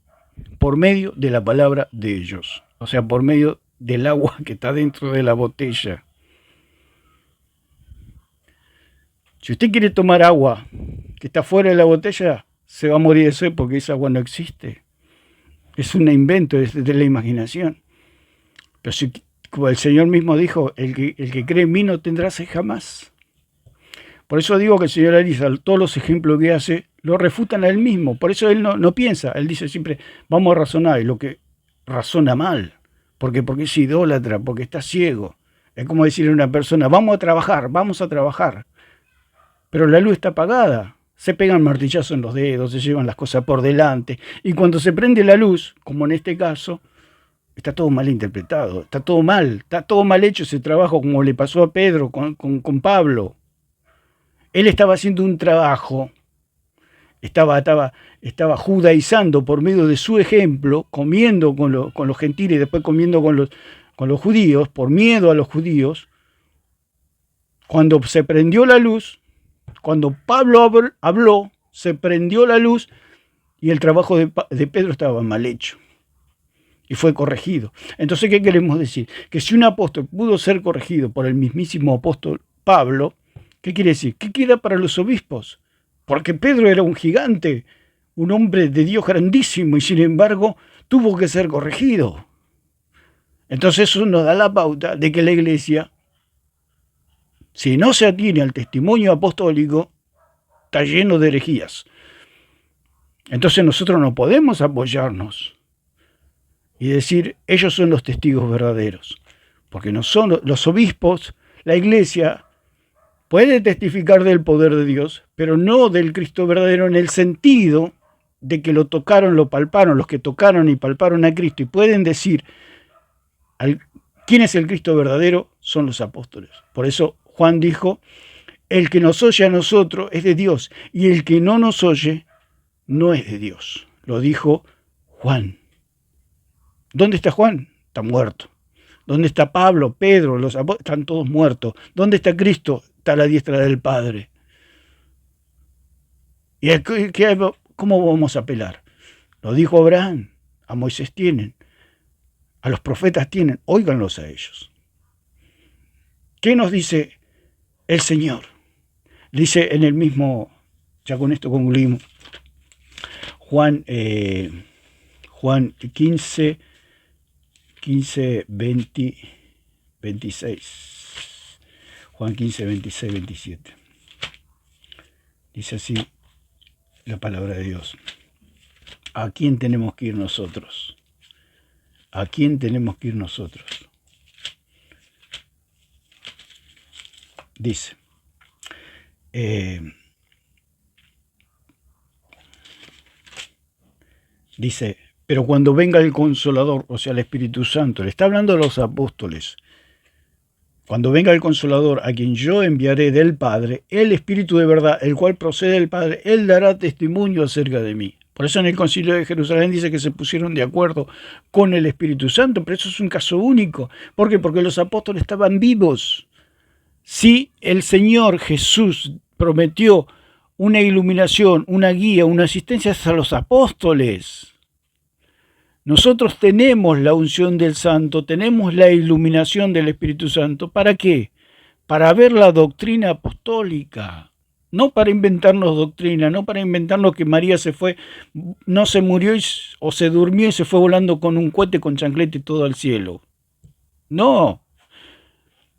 por medio de la palabra de ellos. O sea, por medio del agua que está dentro de la botella. Si usted quiere tomar agua que está fuera de la botella, se va a morir de sed porque esa agua no existe. Es un invento de la imaginación. Pero si, como el Señor mismo dijo, el que cree en mí no tendrá sed jamás. Por eso digo que el Señor Alisa, todos los ejemplos que hace, lo refutan a él mismo. Por eso él no piensa. Él dice siempre, vamos a razonar. Y lo que razona mal. Porque es idólatra, porque está ciego. Es como decirle a una persona, vamos a trabajar. Pero la luz está apagada. Se pegan martillazos en los dedos, se llevan las cosas por delante. Y cuando se prende la luz, como en este caso, está todo mal interpretado. Está todo mal hecho ese trabajo, como le pasó a Pedro con Pablo. Él estaba haciendo un trabajo, estaba judaizando por medio de su ejemplo, comiendo con los gentiles y después comiendo con los judíos, por miedo a los judíos. Cuando se prendió la luz, cuando Pablo habló, se prendió la luz y el trabajo de Pedro estaba mal hecho y fue corregido. Entonces, ¿qué queremos decir? Que si un apóstol pudo ser corregido por el mismísimo apóstol Pablo, ¿qué quiere decir? ¿Qué queda para los obispos? Porque Pedro era un gigante, un hombre de Dios grandísimo, y sin embargo tuvo que ser corregido. Entonces eso nos da la pauta de que la Iglesia, si no se atiene al testimonio apostólico, está lleno de herejías. Entonces nosotros no podemos apoyarnos y decir, ellos son los testigos verdaderos, porque no son los obispos. La Iglesia puede testificar del poder de Dios, pero no del Cristo verdadero en el sentido de que lo tocaron, lo palparon, los que tocaron y palparon a Cristo, y pueden decir, ¿quién es el Cristo verdadero? Son los apóstoles. Por eso Juan dijo, el que nos oye a nosotros es de Dios, y el que no nos oye no es de Dios. Lo dijo Juan. ¿Dónde está Juan? Está muerto. ¿Dónde está Pablo, Pedro, los apóstoles? Están todos muertos. ¿Dónde está Cristo? Está a la diestra del Padre. ¿Y cómo vamos a apelar? Lo dijo Abraham, a Moisés tienen, a los profetas tienen, óiganlos a ellos. ¿Qué nos dice el Señor? Dice en el mismo, ya con esto concluimos, Juan 15, 20, 26. Juan 15, 26, 27. Dice así la palabra de Dios. ¿A quién tenemos que ir nosotros? ¿A quién tenemos que ir nosotros? Dice, pero cuando venga el Consolador, o sea, el Espíritu Santo, le está hablando a los apóstoles, cuando venga el Consolador, a quien yo enviaré del Padre, el Espíritu de verdad, el cual procede del Padre, él dará testimonio acerca de mí. Por eso en el Concilio de Jerusalén dice que se pusieron de acuerdo con el Espíritu Santo, pero eso es un caso único. ¿Por qué? Porque los apóstoles estaban vivos. Si el Señor Jesús prometió una iluminación, una guía, una asistencia a los apóstoles, nosotros tenemos la unción del Santo, tenemos la iluminación del Espíritu Santo. ¿Para qué? Para ver la doctrina apostólica, no para inventarnos doctrina, no para inventarnos que María se fue, no se murió o se durmió y se fue volando con un cohete con chanclete y todo al cielo. No.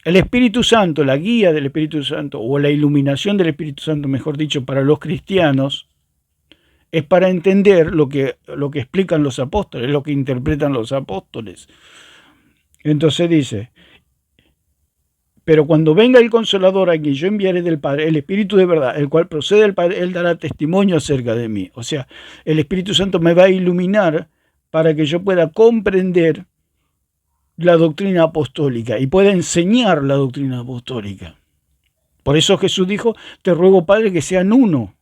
El Espíritu Santo, la guía del Espíritu Santo, o la iluminación del Espíritu Santo, mejor dicho, para los cristianos, es para entender lo que explican los apóstoles, lo que interpretan los apóstoles. Entonces dice, pero cuando venga el Consolador a quien yo enviaré del Padre, el Espíritu de verdad, el cual procede del Padre, él dará testimonio acerca de mí. O sea, el Espíritu Santo me va a iluminar para que yo pueda comprender la doctrina apostólica y pueda enseñar la doctrina apostólica. Por eso Jesús dijo, te ruego, Padre, que sean uno.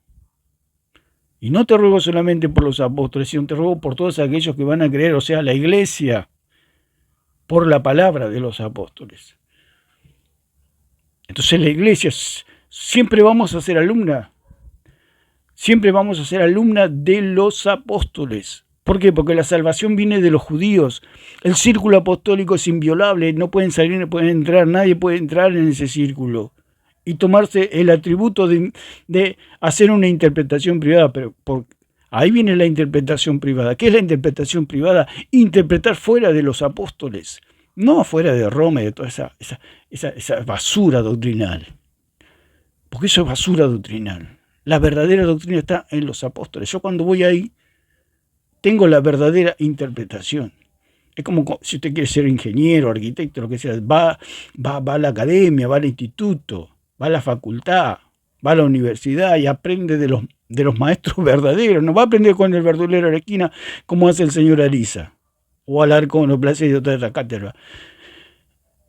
Y no te ruego solamente por los apóstoles, sino te ruego por todos aquellos que van a creer, o sea, la iglesia, por la palabra de los apóstoles. Entonces la iglesia, siempre vamos a ser alumna, siempre vamos a ser alumna de los apóstoles. ¿Por qué? Porque la salvación viene de los judíos. El círculo apostólico es inviolable, no pueden salir, no pueden entrar, nadie puede entrar en ese círculo y tomarse el atributo de hacer una interpretación privada. Pero ahí viene la interpretación privada. ¿Qué es la interpretación privada? Interpretar fuera de los apóstoles, no fuera de Roma y de toda esa basura doctrinal. Porque eso es basura doctrinal. La verdadera doctrina está en los apóstoles. Yo cuando voy ahí, tengo la verdadera interpretación. Es como si usted quiere ser ingeniero, arquitecto, lo que sea, va a la academia, va al instituto, va a la facultad, va a la universidad y aprende de los maestros verdaderos. No va a aprender con el verdulero de la esquina como hace el señor Ariza, o Alarcón, o Plaza y otra de la cátedra,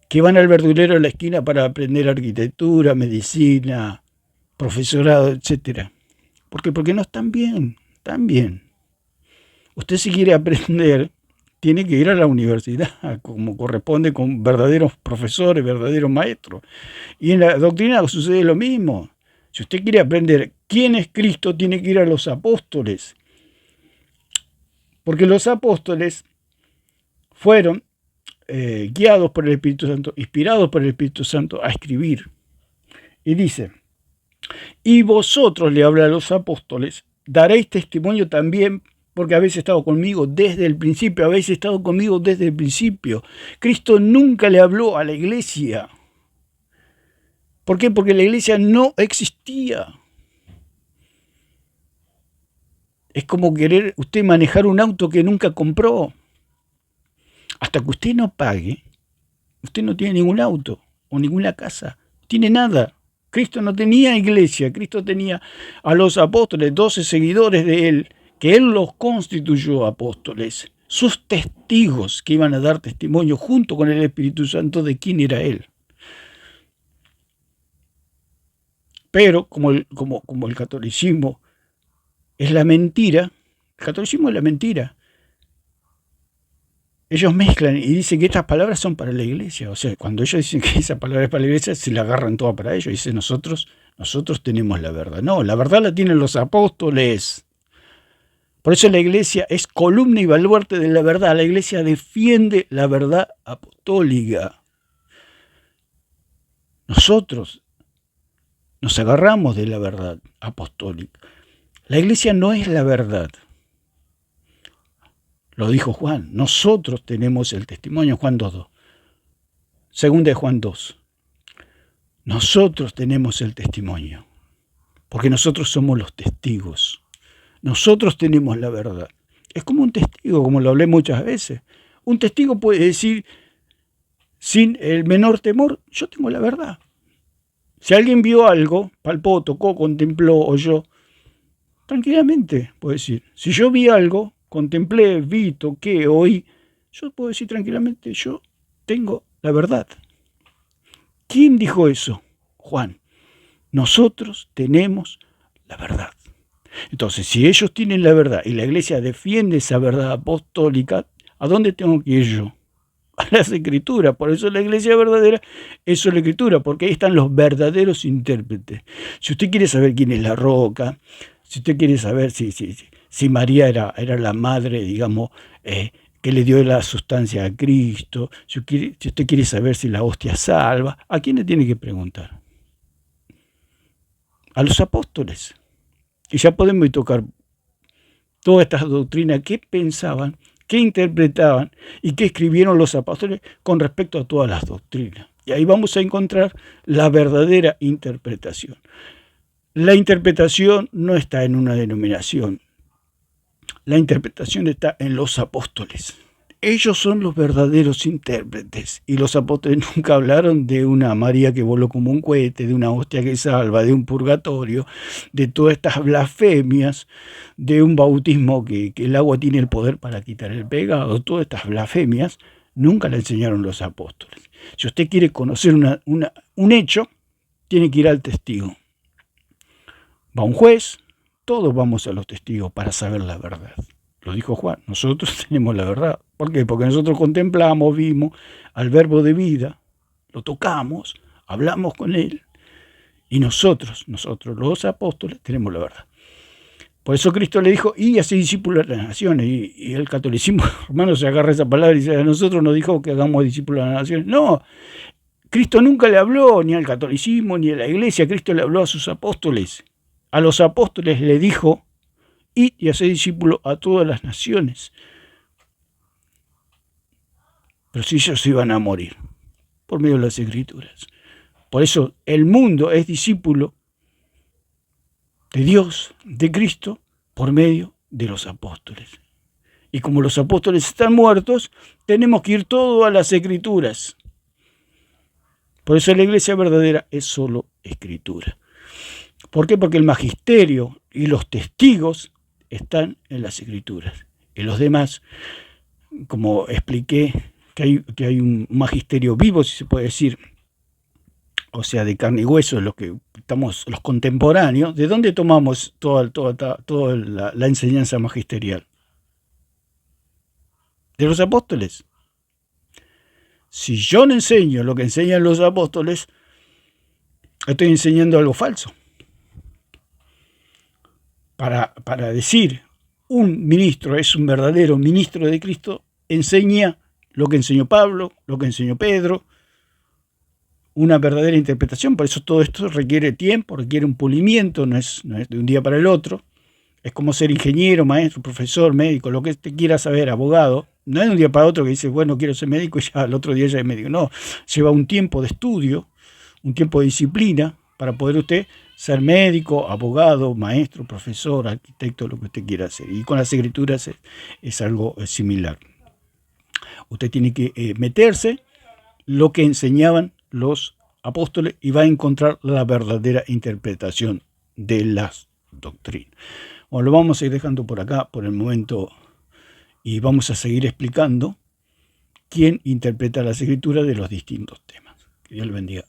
que van al verdulero de la esquina para aprender arquitectura, medicina, profesorado, etc. ¿Por qué? Porque no están bien, Usted si quiere aprender, tiene que ir a la universidad, como corresponde, con verdaderos profesores, verdaderos maestros. Y en la doctrina sucede lo mismo. Si usted quiere aprender quién es Cristo, tiene que ir a los apóstoles. Porque los apóstoles fueron guiados por el Espíritu Santo, inspirados por el Espíritu Santo a escribir. Y dice, y vosotros, le habla a los apóstoles, daréis testimonio también, porque habéis estado conmigo desde el principio, Cristo nunca le habló a la iglesia. ¿Por qué? Porque la iglesia no existía. Es como querer usted manejar un auto que nunca compró. Hasta que usted no pague, usted no tiene ningún auto o ninguna casa, no tiene nada. Cristo no tenía iglesia, Cristo tenía a los apóstoles, 12 seguidores de él, que él los constituyó apóstoles, sus testigos que iban a dar testimonio junto con el Espíritu Santo de quién era él. Pero como el catolicismo es la mentira, el catolicismo es la mentira. Ellos mezclan y dicen que estas palabras son para la iglesia. O sea, cuando ellos dicen que esa palabra es para la iglesia, se la agarran toda para ellos. Dicen, nosotros tenemos la verdad. No, la verdad la tienen los apóstoles. Por eso la iglesia es columna y baluarte de la verdad. La iglesia defiende la verdad apostólica. Nosotros nos agarramos de la verdad apostólica. La iglesia no es la verdad. Lo dijo Juan. Nosotros tenemos el testimonio. Juan 2.2. Segunda de Juan 2. Nosotros tenemos el testimonio. Porque nosotros somos los testigos. Nosotros tenemos la verdad. Es como un testigo, como lo hablé muchas veces. Un testigo puede decir sin el menor temor, yo tengo la verdad. Si alguien vio algo, palpó, tocó, contempló, oyó, tranquilamente puedo decir. Si yo vi algo, contemplé, vi, toqué, oí, yo puedo decir tranquilamente, yo tengo la verdad. ¿Quién dijo eso? Juan. Nosotros tenemos la verdad. Entonces, si ellos tienen la verdad y la iglesia defiende esa verdad apostólica, ¿a dónde tengo que ir yo? A las escrituras. Por eso la iglesia verdadera es la escritura, porque ahí están los verdaderos intérpretes. Si usted quiere saber quién es la roca, si usted quiere saber si María era la madre, digamos, que le dio la sustancia a Cristo, si usted quiere saber si la hostia salva, ¿a quién le tiene que preguntar? A los apóstoles. Y ya podemos tocar todas estas doctrinas que pensaban, que interpretaban y que escribieron los apóstoles con respecto a todas las doctrinas. Y ahí vamos a encontrar la verdadera interpretación. La interpretación no está en una denominación. La interpretación está en los apóstoles. Ellos son los verdaderos intérpretes. Y los apóstoles nunca hablaron de una María que voló como un cohete, de una hostia que salva, de un purgatorio, de todas estas blasfemias, de un bautismo que el agua tiene el poder para quitar el pecado. Todas estas blasfemias nunca la enseñaron los apóstoles. Si usted quiere conocer un hecho, tiene que ir al testigo. Va un juez, todos vamos a los testigos para saber la verdad. Lo dijo Juan, nosotros tenemos la verdad. ¿Por qué? Porque nosotros contemplamos, vimos al verbo de vida, lo tocamos, hablamos con él, y nosotros los apóstoles, tenemos la verdad. Por eso Cristo le dijo, y así discípulos de las naciones, y el catolicismo, hermano, se agarra esa palabra y dice, a nosotros nos dijo que hagamos discípulos de las naciones. No, Cristo nunca le habló ni al catolicismo ni a la iglesia, Cristo le habló a sus apóstoles. A los apóstoles le dijo, id y haced discípulos a todas las naciones. Pero si ellos iban a morir por medio de las escrituras. Por eso el mundo es discípulo de Dios, de Cristo, por medio de los apóstoles. Y como los apóstoles están muertos, tenemos que ir todo a las escrituras. Por eso la iglesia verdadera es solo escritura. ¿Por qué? Porque el magisterio y los testigos están en las escrituras. Y los demás, como expliqué, que hay un magisterio vivo, si se puede decir, o sea, de carne y hueso, los que estamos, los contemporáneos. ¿De dónde tomamos toda la enseñanza magisterial? De los apóstoles. Si yo no enseño lo que enseñan los apóstoles, estoy enseñando algo falso. Para decir un ministro es un verdadero ministro de Cristo, enseña lo que enseñó Pablo, lo que enseñó Pedro, una verdadera interpretación. Por eso todo esto requiere tiempo, requiere un pulimiento, no es de un día para el otro. Es como ser ingeniero, maestro, profesor, médico, lo que usted quiera saber, abogado. No es de un día para otro que dice, bueno, quiero ser médico y ya al otro día ya es médico. No, lleva un tiempo de estudio, un tiempo de disciplina para poder usted ser médico, abogado, maestro, profesor, arquitecto, lo que usted quiera hacer. Y con las escrituras es algo similar. Usted tiene que meterse lo que enseñaban los apóstoles y va a encontrar la verdadera interpretación de las doctrinas. Bueno, lo vamos a ir dejando por acá por el momento y vamos a seguir explicando quién interpreta las escrituras de los distintos temas. Que Dios le bendiga.